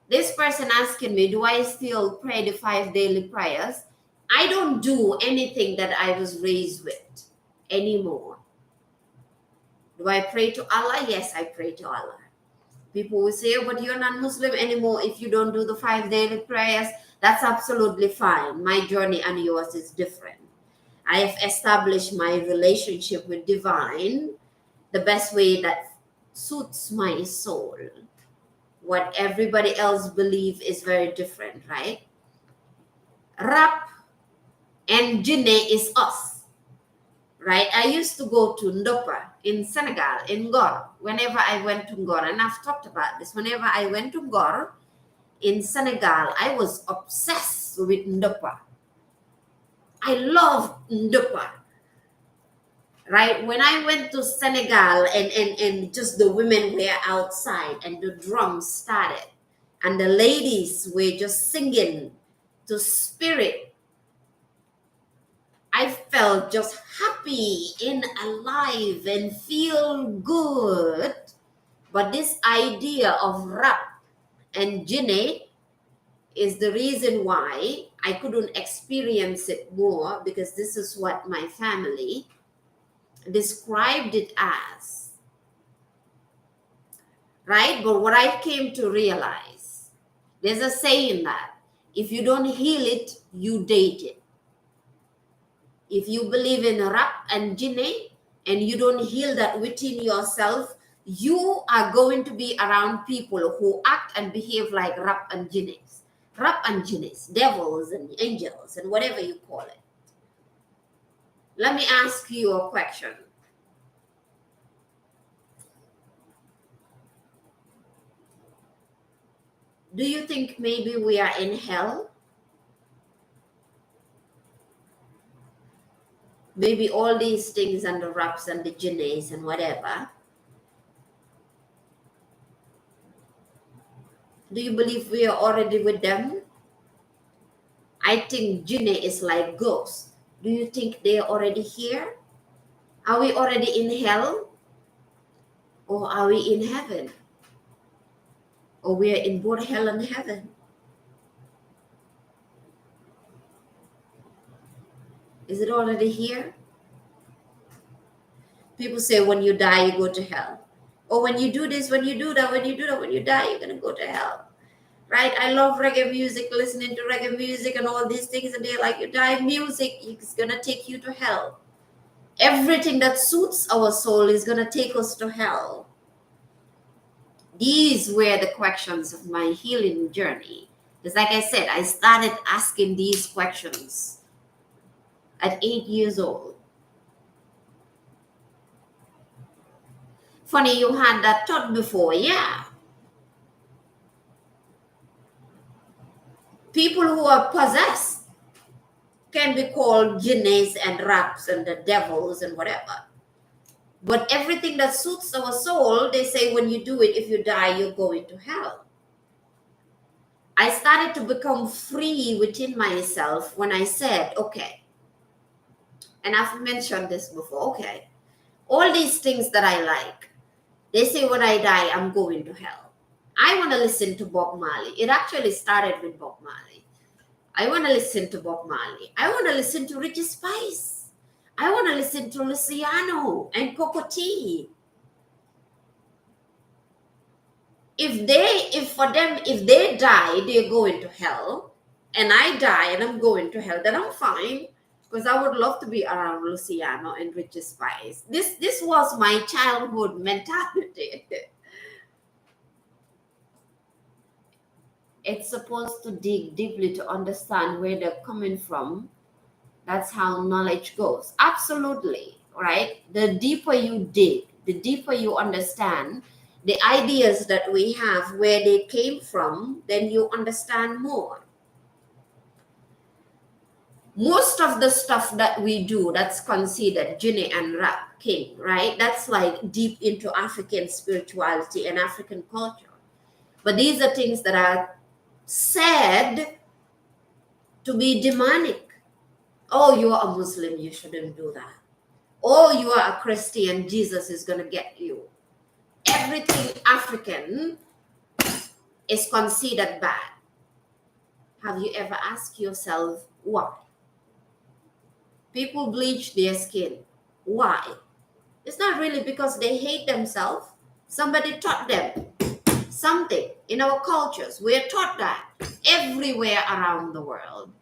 This person asking me, do I still pray the 5 daily prayers? I don't do anything that I was raised with anymore. Do I pray to Allah? Yes, I pray to Allah. People will say, oh, but you're not Muslim anymore if you don't do the 5 daily prayers. That's absolutely fine. My journey and yours is different. I have established my relationship with divine the best way that suits my soul. What everybody else believes is very different, right? Rap and Jinne is us, right? I used to go to Ndopa in Senegal, in Ngor, whenever I went to Ngor, and I've talked about this. Whenever I went to Ngor in Senegal, I was obsessed with Ndopa. I love Ndopa, right? When I went to Senegal and just the women were outside and the drums started and the ladies were just singing to spirit, I felt just happy and alive and feel good. But this idea of rap and jinne is the reason why I couldn't experience it more, because this is what my family described it as, right? But what I came to realize, there's a saying that if you don't heal it, you date it. If you believe in rap and jinne and you don't heal that within yourself, you are going to be around people who act and behave like rap and jinnes. Rap and jinnes, devils and angels and whatever you call it. Let me ask you a question. Do you think maybe we are in hell? Maybe all these things and the raps and the jinnes and whatever. Do you believe we are already with them? I think jinne is like ghosts. Do you think they're already here? Are we already in hell? Or are we in heaven? Or we are in both hell and heaven? Is it already here? People say when you die, you go to hell. Or when you do this, when you do that, when you do that, when you die, you're going to go to hell. Right? I love reggae music, listening to reggae music and all these things. And they're like, you die, music is going to take you to hell. Everything that suits our soul is going to take us to hell. These were the questions of my healing journey. Because, like I said, I started asking these questions at 8 years old. Funny, you had that thought before. Yeah. People who are possessed can be called jinns and raps and the devils and whatever. But everything that suits our soul, they say when you do it, if you die, you're going to hell. I started to become free within myself when I said, okay, and I've mentioned this before, okay, all these things that I like, they say when I die, I'm going to hell. I want to listen to Bob Marley. It actually started with Bob Marley. I want to listen to Bob Marley. I want to listen to Richie Spice. I want to listen to Luciano and Coco T. If they die, they're going to hell, and I die and I'm going to hell, then I'm fine. Because I would love to be around Luciano and Richie Spice. This was my childhood mentality. It's supposed to dig deeply to understand where they're coming from. That's how knowledge goes. Absolutely, right? The deeper you dig, the deeper you understand the ideas that we have, where they came from, then you understand more. Most of the stuff that we do that's considered jinne and rap king, right? That's like deep into African spirituality and African culture. But these are things that are said to be demonic. Oh, you are a Muslim, you shouldn't do that. Oh, you are a Christian, Jesus is going to get you. Everything African is considered bad. Have you ever asked yourself why? People bleach their skin. Why? It's not really because they hate themselves. Somebody taught them something. In our cultures, we're taught that everywhere around the world.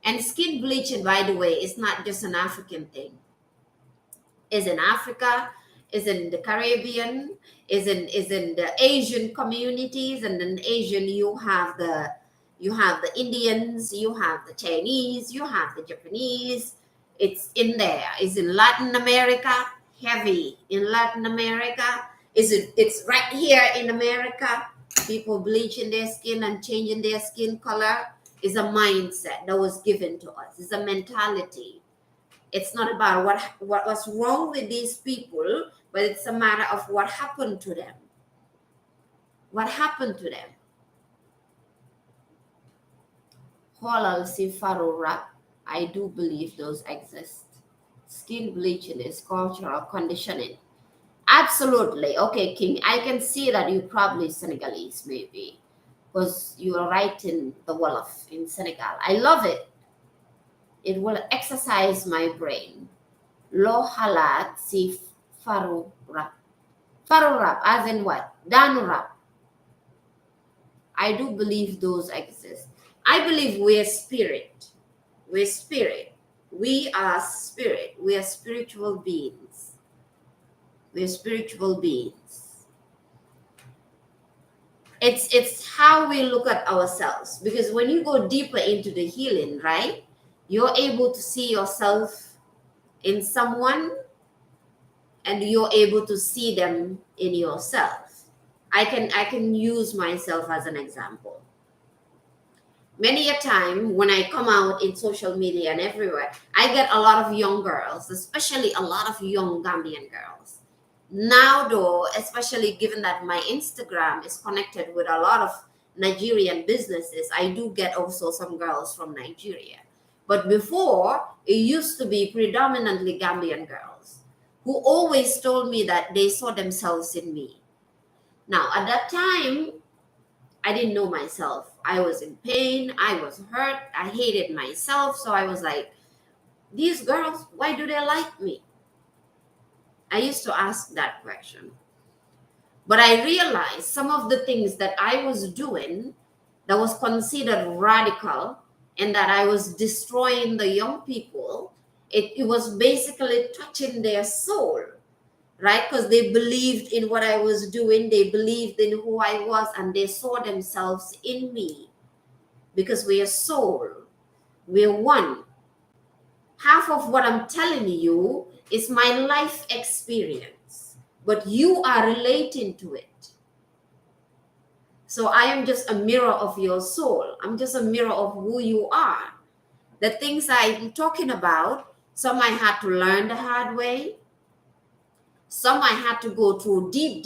And skin bleaching, by the way, is not just an African thing. Is in Africa, is in the Caribbean, is in the Asian communities, and in Asian you have the Indians, you have the Chinese, you have the Japanese. It's in there. Is in Latin America, heavy in Latin America. It's right here in America. People bleaching their skin and changing their skin color is a mindset that was given to us. It's a mentality. It's not about what was wrong with these people, but it's a matter of what happened to them. What happened to them? Halal Sifaro rap, I do believe those exist. Skin bleaching is cultural conditioning. Absolutely. Okay, King, I can see that you probably Senegalese, maybe, because you are right in the Wolof in Senegal. I love it. It will exercise my brain. Lo halat si faru rap. Faru rap, as in what? Danu rap. I do believe those exist. I believe we're spirit. We're spirit. We are spirit. We are spiritual beings. We're spiritual beings. It's how we look at ourselves. Because when you go deeper into the healing, right? You're able to see yourself in someone, and you're able to see them in yourself. I can use myself as an example. Many a time when I come out in social media and everywhere, I get a lot of young girls, especially a lot of young Gambian girls. Now though, especially given that my Instagram is connected with a lot of Nigerian businesses. I do get also some girls from Nigeria. But before, it used to be predominantly Gambian girls who always told me that they saw themselves in me. Now, at that time, I didn't know myself. I was in pain. I was hurt. I hated myself. So I was like, these girls, why do they like me? I used to ask that question. But I realized some of the things that I was doing that was considered radical and that I was destroying the young people, it was basically touching their soul, right? Because they believed in what I was doing, they believed in who I was, and they saw themselves in me because we are soul, we're one. Half of what I'm telling you is my life experience, but you are relating to it. So I am just a mirror of your soul. I'm just a mirror of who you are. The things I'm talking about, some I had to learn the hard way. Some I had to go through deep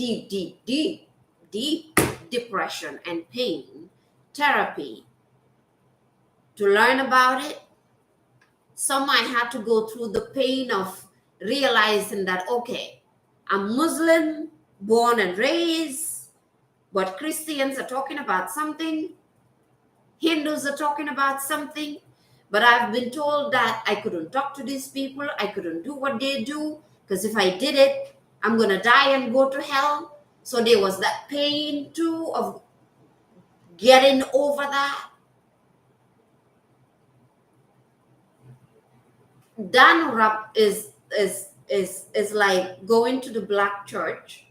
depression and pain, therapy to learn about it. Some I had to go through the pain of realizing that, okay, I'm Muslim, born and raised, but Christians are talking about something, Hindus are talking about something, but I've been told that I couldn't talk to these people, I couldn't do what they do, because if I did it, I'm going to die and go to hell. So there was that pain too of getting over that. Dan rap is like going to the black church,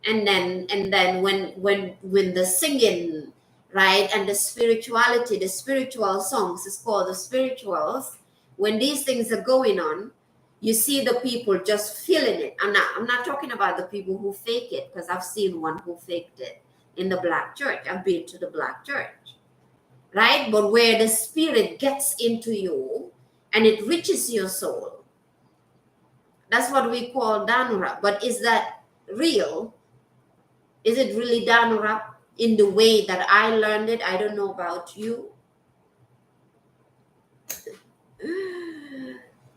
and then when the singing, right, and the spirituality, the spiritual songs is called the spirituals. When these things are going on, you see the people just feeling it. I'm not talking about the people who fake it, because I've seen one who faked it in the black church. I've been to the black church, right? But where the spirit gets into you and it reaches your soul, that's what we call danura. But is that real? Is it really danura in the way that I learned it? I don't know about you.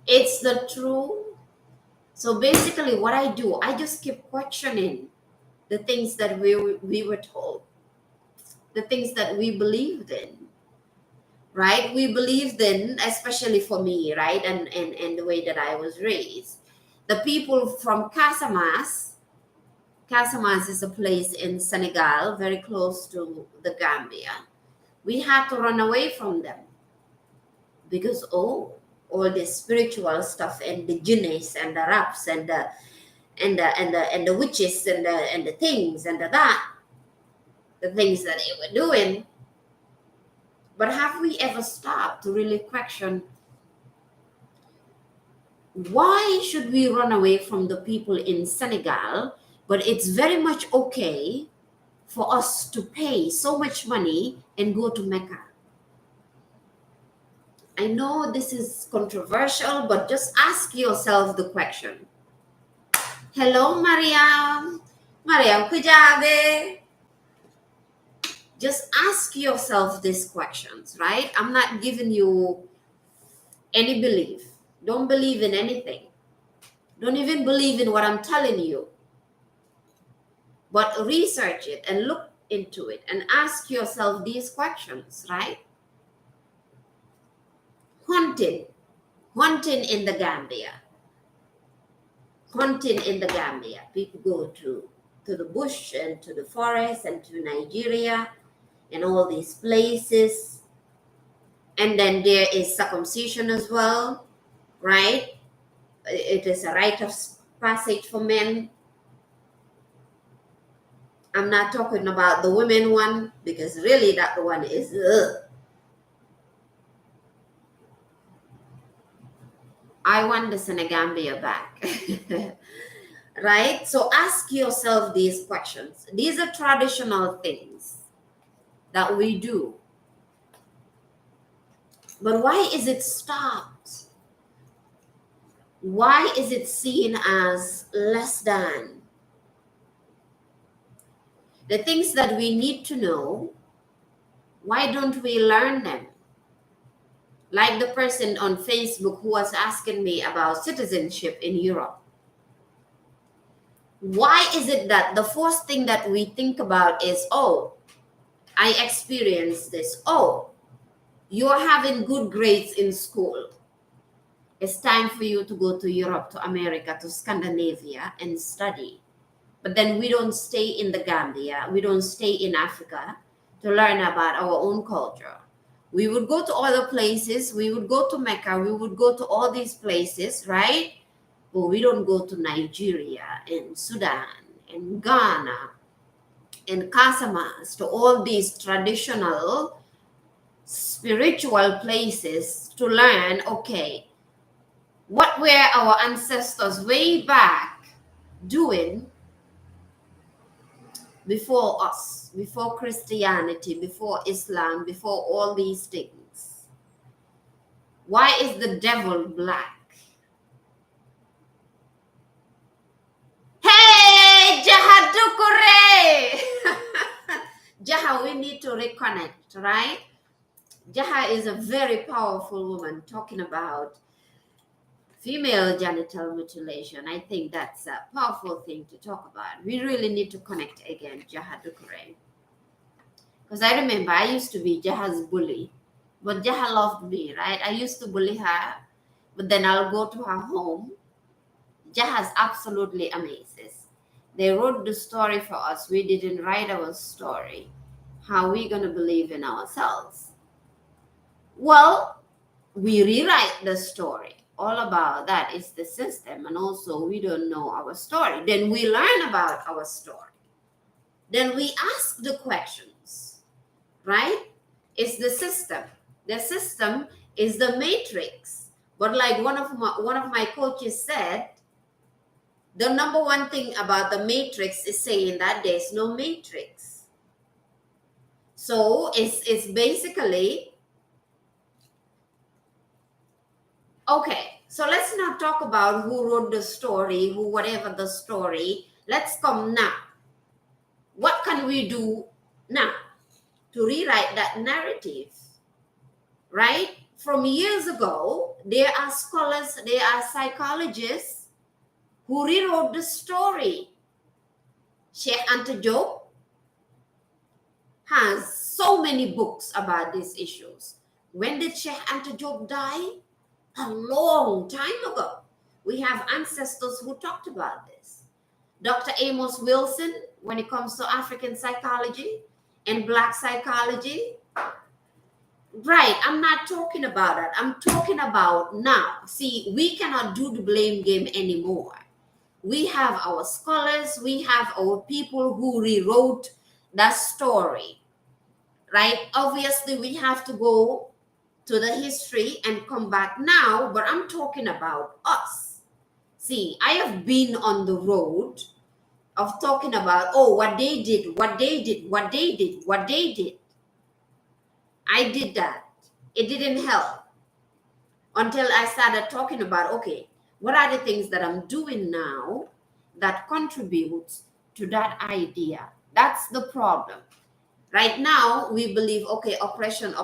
It's the truth. So basically what I do, I just keep questioning the things that we were told, the things that we believed in, right? We believed in, especially for me, right? And the way that I was raised. The people from Casamance is a place in Senegal, very close to the Gambia. We had to run away from them because all this spiritual stuff and the jinnis and the raps and the witches and the things and the things that they were doing. But have we ever stopped to really question, why should we run away from the people in Senegal, but it's very much okay for us to pay so much money and go to Mecca? I know this is controversial, but just ask yourself the question. Hello, Mariam. Mariam Kujabe. Just ask yourself these questions, right? I'm not giving you any belief. Don't believe in anything. Don't even believe in what I'm telling you. But research it and look into it and ask yourself these questions, right? Hunting in the Gambia. Hunting in the Gambia. People go to the bush and to the forest and to Nigeria and all these places. And then there is circumcision as well, right? It is a rite of passage for men. I'm not talking about the women one, because really that one is I want the Senegambia back. Right? So ask yourself these questions. These are traditional things that we do. But why is it stopped? Why is it seen as less than? The things that we need to know Why don't we learn them? Like the person on Facebook who was asking me about citizenship in Europe. Why is it that the first thing that we think about is, oh, I experienced this. Oh, you're having good grades in school. It's time for you to go to Europe, to America, to Scandinavia and study. But then we don't stay in the Gambia, we don't stay in Africa to learn about our own culture. We would go to other places, we would go to Mecca, we would go to all these places, right? But we don't go to Nigeria and Sudan and Ghana and Casamas, to all these traditional spiritual places to learn, okay, what were our ancestors way back doing before us, before Christianity, before Islam, before all these things? Why is the devil black? Hey, Jahadukure! Jaha, we need to reconnect, right? Jaha is a very powerful woman talking about female genital mutilation. I think that's a powerful thing to talk about. We really need to connect again, Jaha Dukure. Because I remember I used to be Jaha's bully, but Jaha loved me, right? I used to bully her, but then I'll go to her home. Jaha's absolutely amazing. They wrote the story for us. We didn't write our story. How are we going to believe in ourselves? Well, we rewrite the story. All about that is the system, and also we don't know our story. Then we learn about our story. Then we ask the questions, right? It's the system. The system is the matrix. But like one of my coaches said, the number one thing about the matrix is saying that there's no matrix. So it's basically, okay, so let's not talk about who wrote the story, who whatever the story. Let's come now. What can we do now to rewrite that narrative, right? From years ago, there are scholars, there are psychologists who rewrote the story. Sheikh Anta Diop has so many books about these issues. When did Sheikh Anta Diop die? A long time ago. We have ancestors who talked about this. Dr. Amos Wilson, when it comes to African psychology and Black psychology. Right, I'm not talking about that. I'm talking about now. See, we cannot do the blame game anymore. We have our scholars, we have our people who rewrote that story, right? Obviously, we have to go to the history and come back now, but I'm talking about us. See, I have been on the road of talking about, oh, what they did, what they did, what they did, what they did. I did that. It didn't help until I started talking about, okay, what are the things that I'm doing now that contributes to that idea? That's the problem. Right now, we believe, okay, oppression,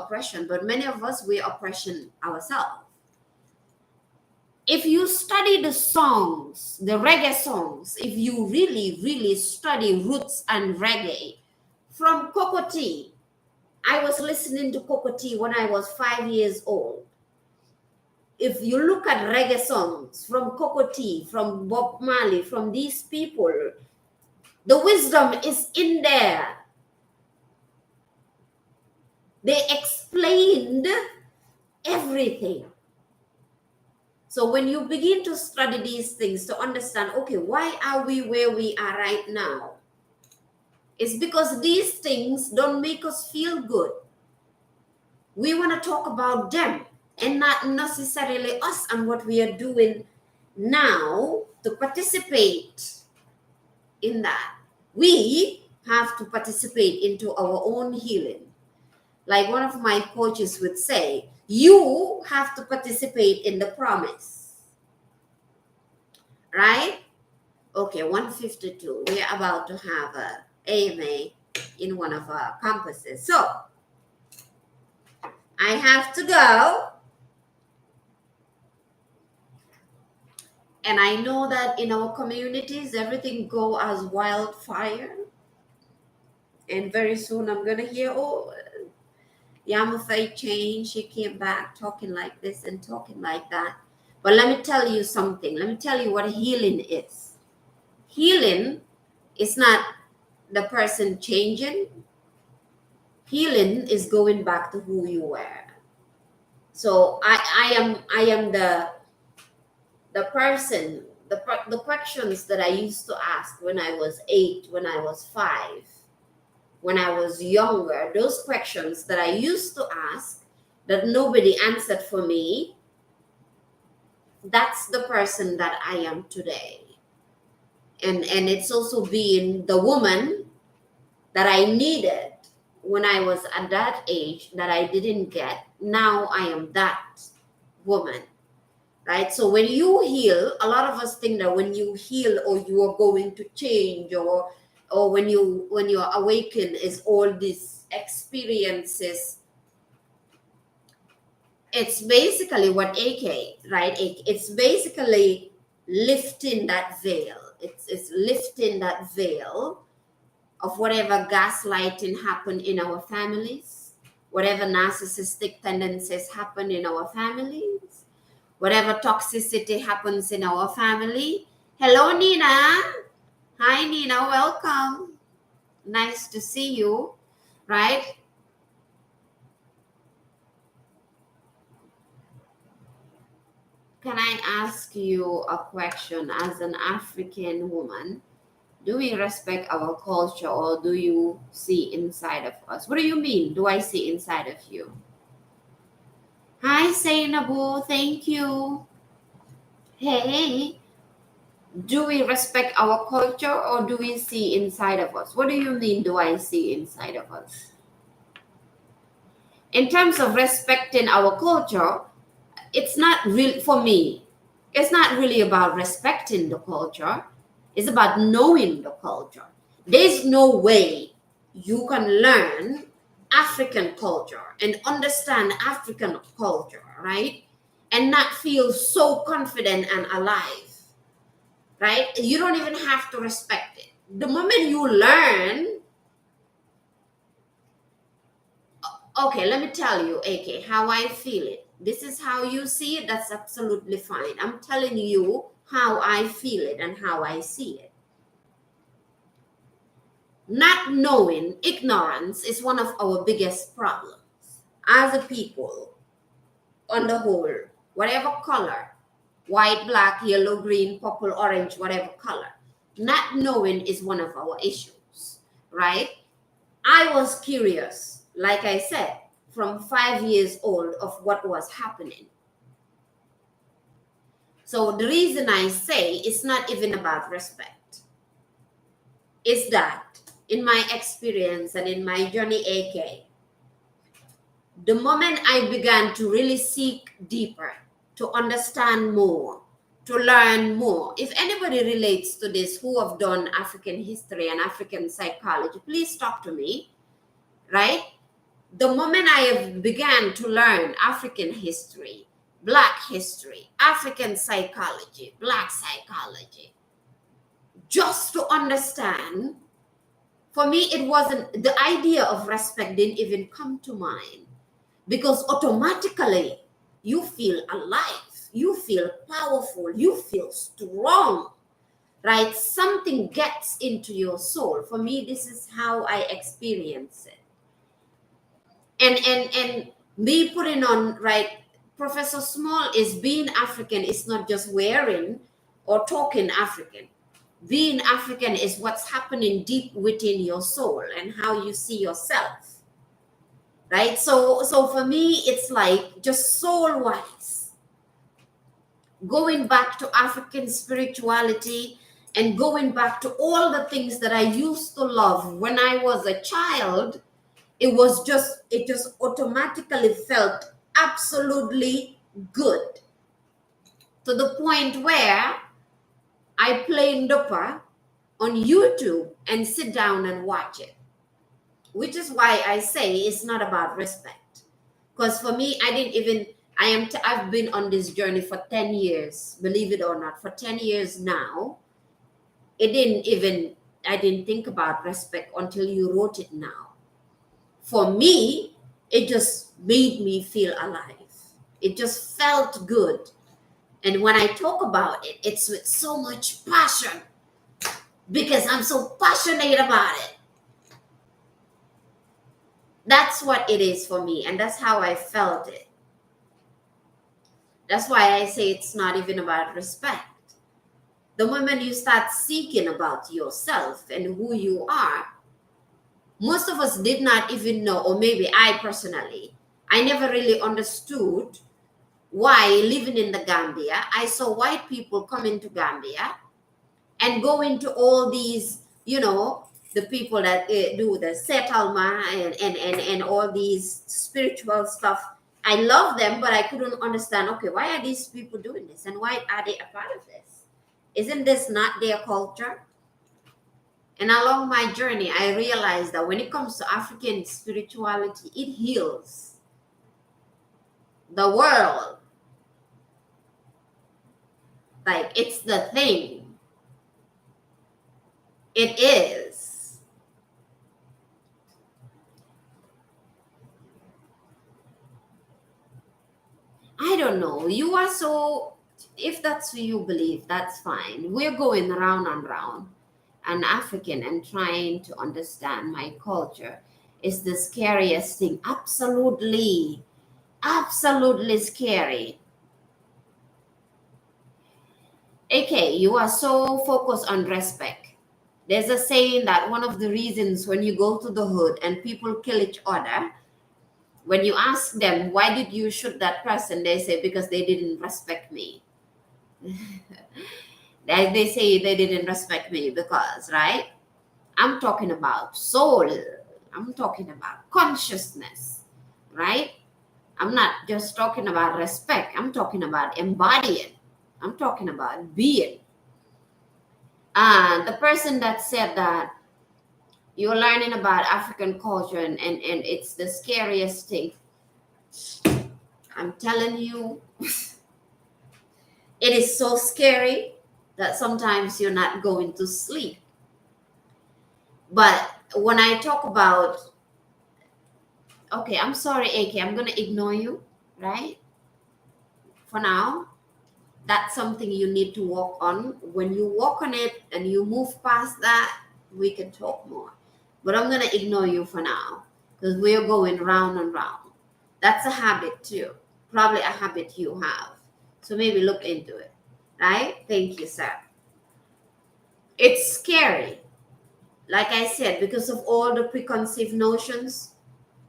but many of us, we're oppression ourselves. If you study the songs, the reggae songs, if you really, really study roots and reggae, from Cocoa Tea, I was listening to Cocoa Tea when I was 5 years old. If you look at reggae songs from Cocoa Tea, from Bob Marley, from these people, the wisdom is in there. They explained everything. So when you begin to study these things to understand, okay, why are we where we are right now? It's because these things don't make us feel good. We want to talk about them and not necessarily us and what we are doing now to participate in that. We have to participate into our own healing. Like one of my coaches would say, you have to participate in the promise. Right? Okay, 152. We're about to have a AMA in one of our campuses. So, I have to go. And I know that in our communities, everything go as wildfire. And very soon I'm going to hear, oh, Yamafei changed. She came back talking like this and talking like that. But let me tell you something. Let me tell you what healing is. Healing is not the person changing. Healing is going back to who you were. So I am the person, the questions that I used to ask when I was 8, when I was 5, when I was younger, those questions that I used to ask that nobody answered for me, that's the person that I am today. And it's also being the woman that I needed when I was at that age that I didn't get. Now I am that woman. Right? So when you heal, a lot of us think that when you heal or you are going to change, or when you awaken is all these experiences. It's basically what AK, right? It's basically lifting that veil. It's lifting that veil of whatever gaslighting happened in our families, whatever narcissistic tendencies happen in our families, whatever toxicity happens in our family. Hello, Nina. Hi, Nina. Welcome. Nice to see you, right? Can I ask you a question as an African woman? Do we respect our culture or do you see inside of us? What do you mean? Do I see inside of you? Hi, Sainabu. Thank you. Hey, do we respect our culture or do we see inside of us? What do you mean, do I see inside of us? In terms of respecting our culture, it's not real for me. It's not really about respecting the culture. It's about knowing the culture. There's no way you can learn African culture and understand African culture, right? And not feel so confident and alive, right? You don't even have to respect it. The moment you learn, okay, let me tell you, AK, how I feel it. This is how you see it, that's absolutely fine. I'm telling you how I feel it and how I see it. Not knowing, ignorance is one of our biggest problems as a people on the whole, whatever color, white, black, yellow, green, purple, orange, whatever color. Not knowing is one of our issues, right? I was curious, like I said, from 5 years old of what was happening. So the reason I say it's not even about respect is that in my experience and in my journey, AK, the moment I began to really seek deeper, to understand more, to learn more, if anybody relates to this who have done African history and African psychology, please talk to me, right? The moment I have began to learn African history, Black history, African psychology, Black psychology, just to understand, for me, it wasn't, the idea of respect didn't even come to mind because automatically you feel alive, you feel powerful, you feel strong, right? Something gets into your soul. For me, this is how I experience it. And me putting on, right, Professor Small, is being African is not just wearing or talking African. Being African is what's happening deep within your soul and how you see yourself, right? So for me, it's like just soul wise, going back to African spirituality and going back to all the things that I used to love when I was a child. It just automatically felt absolutely good, to the point where I play Ndopa on YouTube and sit down and watch it, which is why I say it's not about respect. Because for me, I've been on this journey for 10 years, believe it or not. For 10 years now, it didn't even, I didn't think about respect until you wrote it now. For me, it just made me feel alive. It just felt good. And when I talk about it, it's with so much passion because I'm so passionate about it. That's what it is for me. And that's how I felt it. That's why I say it's not even about respect. The moment you start seeking about yourself and who you are, most of us did not even know, or maybe I personally, I never really understood why living in the Gambia, I saw white people come into Gambia and go into all these, the people that do the settlement and all these spiritual stuff. I love them, but I couldn't understand, okay, why are these people doing this? And why are they a part of this? Isn't this not their culture? And along my journey, I realized that when it comes to African spirituality, it heals the world. Like, it's the thing. It is. I don't know. You are so, if that's what you believe, that's fine. We're going round and round. An African and trying to understand my culture is the scariest thing. Absolutely. Absolutely scary. AK, you are so focused on respect. There's a saying that one of the reasons when you go to the hood and people kill each other, when you ask them, why did you shoot that person? They say, because they didn't respect me. They say they didn't respect me because, right? I'm talking about soul. I'm talking about consciousness, right? I'm not just talking about respect. I'm talking about embodying. I'm talking about being. The person that said that you're learning about African culture and it's the scariest thing. I'm telling you, it is so scary that sometimes you're not going to sleep. But when I talk about, okay, I'm sorry, AK, I'm going to ignore you, right? For now, that's something you need to work on. When you work on it and you move past that, we can talk more. But I'm going to ignore you for now because we're going round and round. That's a habit too. Probably a habit you have. So maybe look into it, right? Thank you, sir. It's scary. Like I said, because of all the preconceived notions,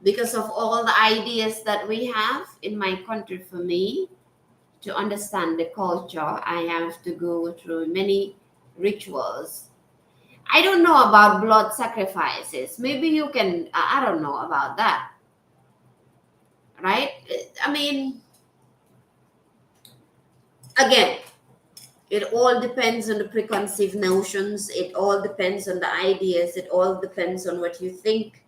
because of all the ideas that we have in my country. For me to understand the culture, I have to go through many rituals. I don't know about blood sacrifices. Maybe you can, I don't know about that, right? I mean, again, it all depends on the preconceived notions. It all depends on the ideas. It all depends on what you think.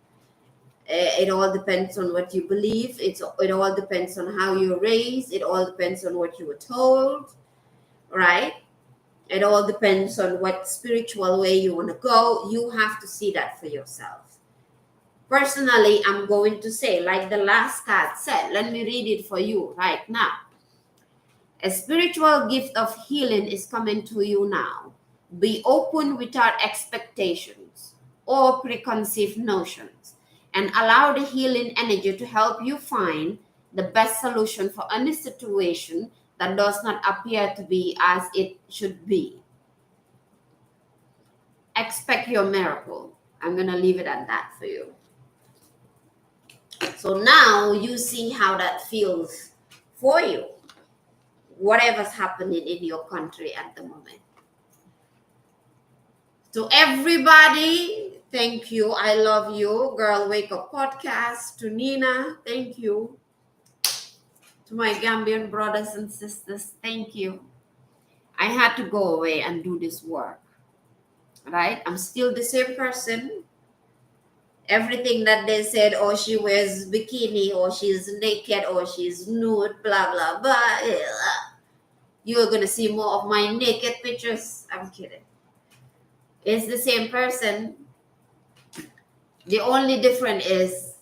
It all depends on what you believe. It all depends on how you're raised. It all depends on what you were told, right? It all depends on what spiritual way you want to go. You have to see that for yourself. Personally, I'm going to say, like the last card said, let me read it for you right now. A spiritual gift of healing is coming to you now. Be open without expectations or preconceived notions and allow the healing energy to help you find the best solution for any situation that does not appear to be as it should be. Expect your miracle. I'm going to leave it at that for you. So now you see how that feels for you. Whatever's happening in your country at the moment. To everybody, thank you. I love you. Girl Wake Up Podcast. To Nina, thank you. To my Gambian brothers and sisters, thank you. I had to go away and do this work. Right? I'm still the same person. Everything that they said, or she wears bikini, or she's naked, or she's nude, blah, blah, blah. You're going to see more of my naked pictures. I'm kidding. It's the same person. The only difference is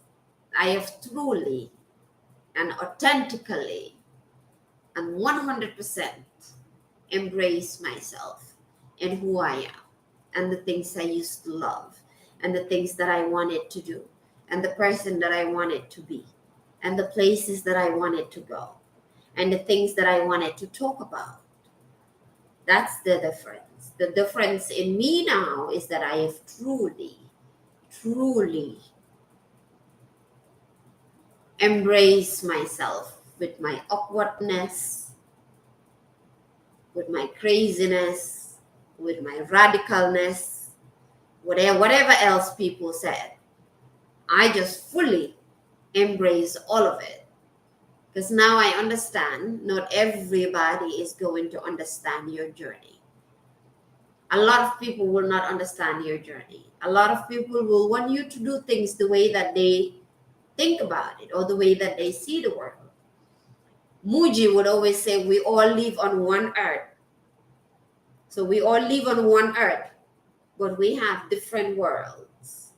I have truly and authentically and 100% embrace myself and who I am and the things I used to love and the things that I wanted to do and the person that I wanted to be and the places that I wanted to go and the things that I wanted to talk about. That's the difference. The difference in me now is that I have truly, truly embraced myself with my awkwardness, with my craziness, with my radicalness, whatever else people said. I just fully embrace all of it. Because now I understand not everybody is going to understand your journey. A lot of people will not understand your journey. A lot of people will want you to do things the way that they think about it or the way that they see the world. Muji would always say, we all live on one earth. So we all live on one earth, but we have different worlds.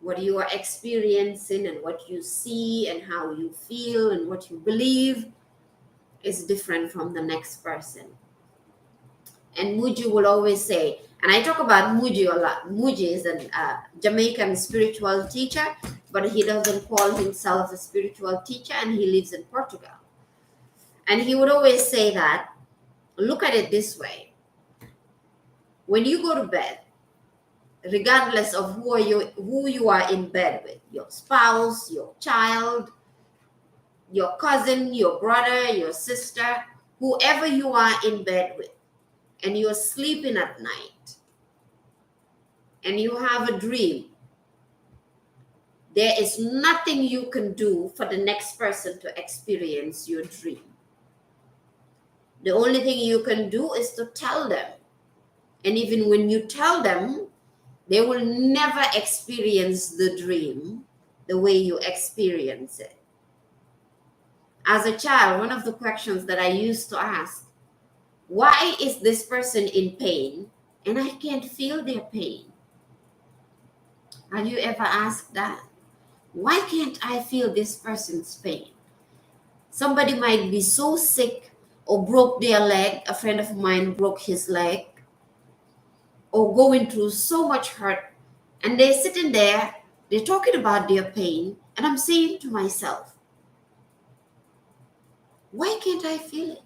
What you are experiencing and what you see and how you feel and what you believe is different from the next person. And Muji will always say, and I talk about Muji a lot. Muji is a Jamaican spiritual teacher, but he doesn't call himself a spiritual teacher, and he lives in Portugal. And he would always say that, look at it this way. When you go to bed, regardless of who you are in bed with, your spouse, your child, your cousin, your brother, your sister, whoever you are in bed with, and you're sleeping at night, and you have a dream, there is nothing you can do for the next person to experience your dream. The only thing you can do is to tell them. And even when you tell them, they will never experience the dream the way you experience it. As a child, one of the questions that I used to ask, why is this person in pain and I can't feel their pain? Have you ever asked that? Why can't I feel this person's pain? Somebody might be so sick or broke their leg. A friend of mine broke his leg, or going through so much hurt, and they're sitting there, they're talking about their pain, and I'm saying to myself, why can't I feel it?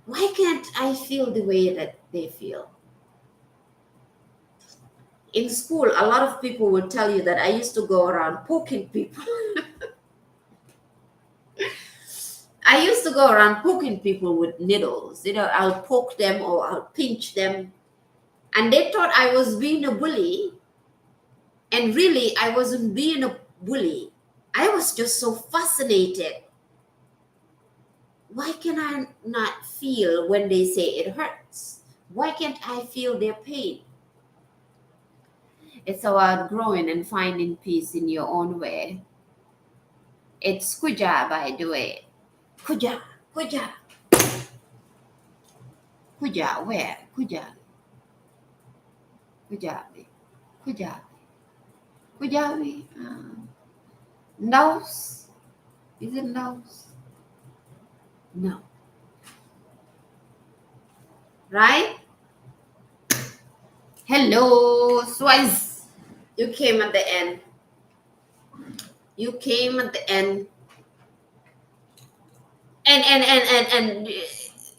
Why can't I feel the way that they feel? In school, a lot of people will tell you that I used to go around poking people. I used to go around poking people with needles. I'll poke them or I'll pinch them. And they thought I was being a bully. And really, I wasn't being a bully. I was just so fascinated. Why can I not feel when they say it hurts? Why can't I feel their pain? It's about growing and finding peace in your own way. It's Kuja, by the way. Kuja, Kuja, Kuja, where? Kuja, Kujabi, Kujabi, Kujabi. Nose? Is it nose? No. Right? Hello, Swaz. You came at the end. You came at the end. And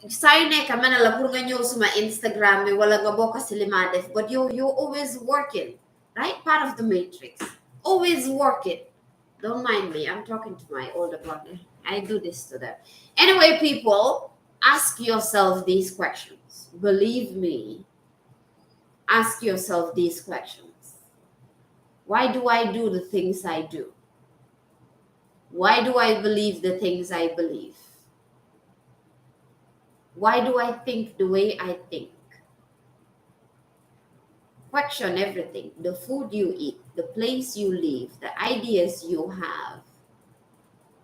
saying ka man labur nga nyo sa Instagram wala nga boka sila def, but you always working, right? Part of the matrix. Always working. Don't mind me. I'm talking to my older brother. I do this to them. Anyway, people, ask yourself these questions. Believe me. Ask yourself these questions. Why do I do the things I do? Why do I believe the things I believe? Why do I think the way I think? question everything: the food you eat, the place you live, the ideas you have,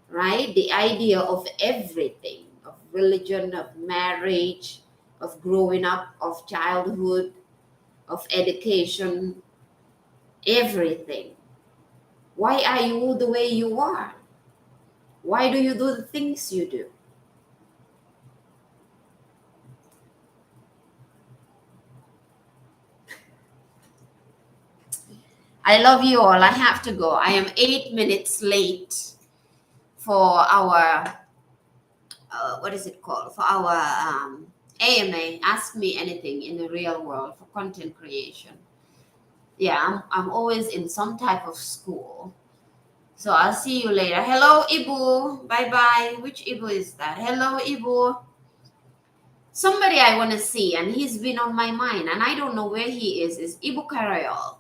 right? The idea of everything, of religion, of marriage, of growing up, of childhood, of education, everything. Why are you the way you are? Why do you do the things you do? I love you all. I have to go. I am 8 minutes late for our, what is it called? For our AMA. Ask me anything in the real world for content creation. Yeah, I'm always in some type of school. So I'll see you later. Hello, Ibu. Bye bye. Which Ibu is that? Hello, Ibu. Somebody I want to see, and he's been on my mind, and I don't know where he is Ibu Karayol.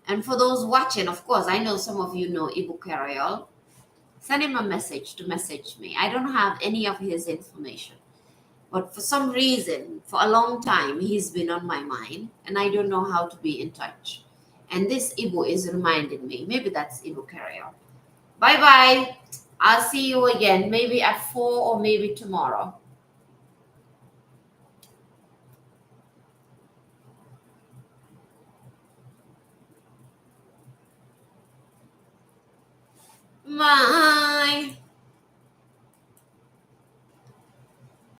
And for those watching, of course, I know some of you know Ibu Karayol. Send him a message to message me. I don't have any of his information. But for some reason, for a long time, he's been on my mind, and I don't know how to be in touch. And this Ibu is reminding me. Maybe that's Ibu Karayol. Bye bye. I'll see you again, maybe at 4 or maybe tomorrow. Ma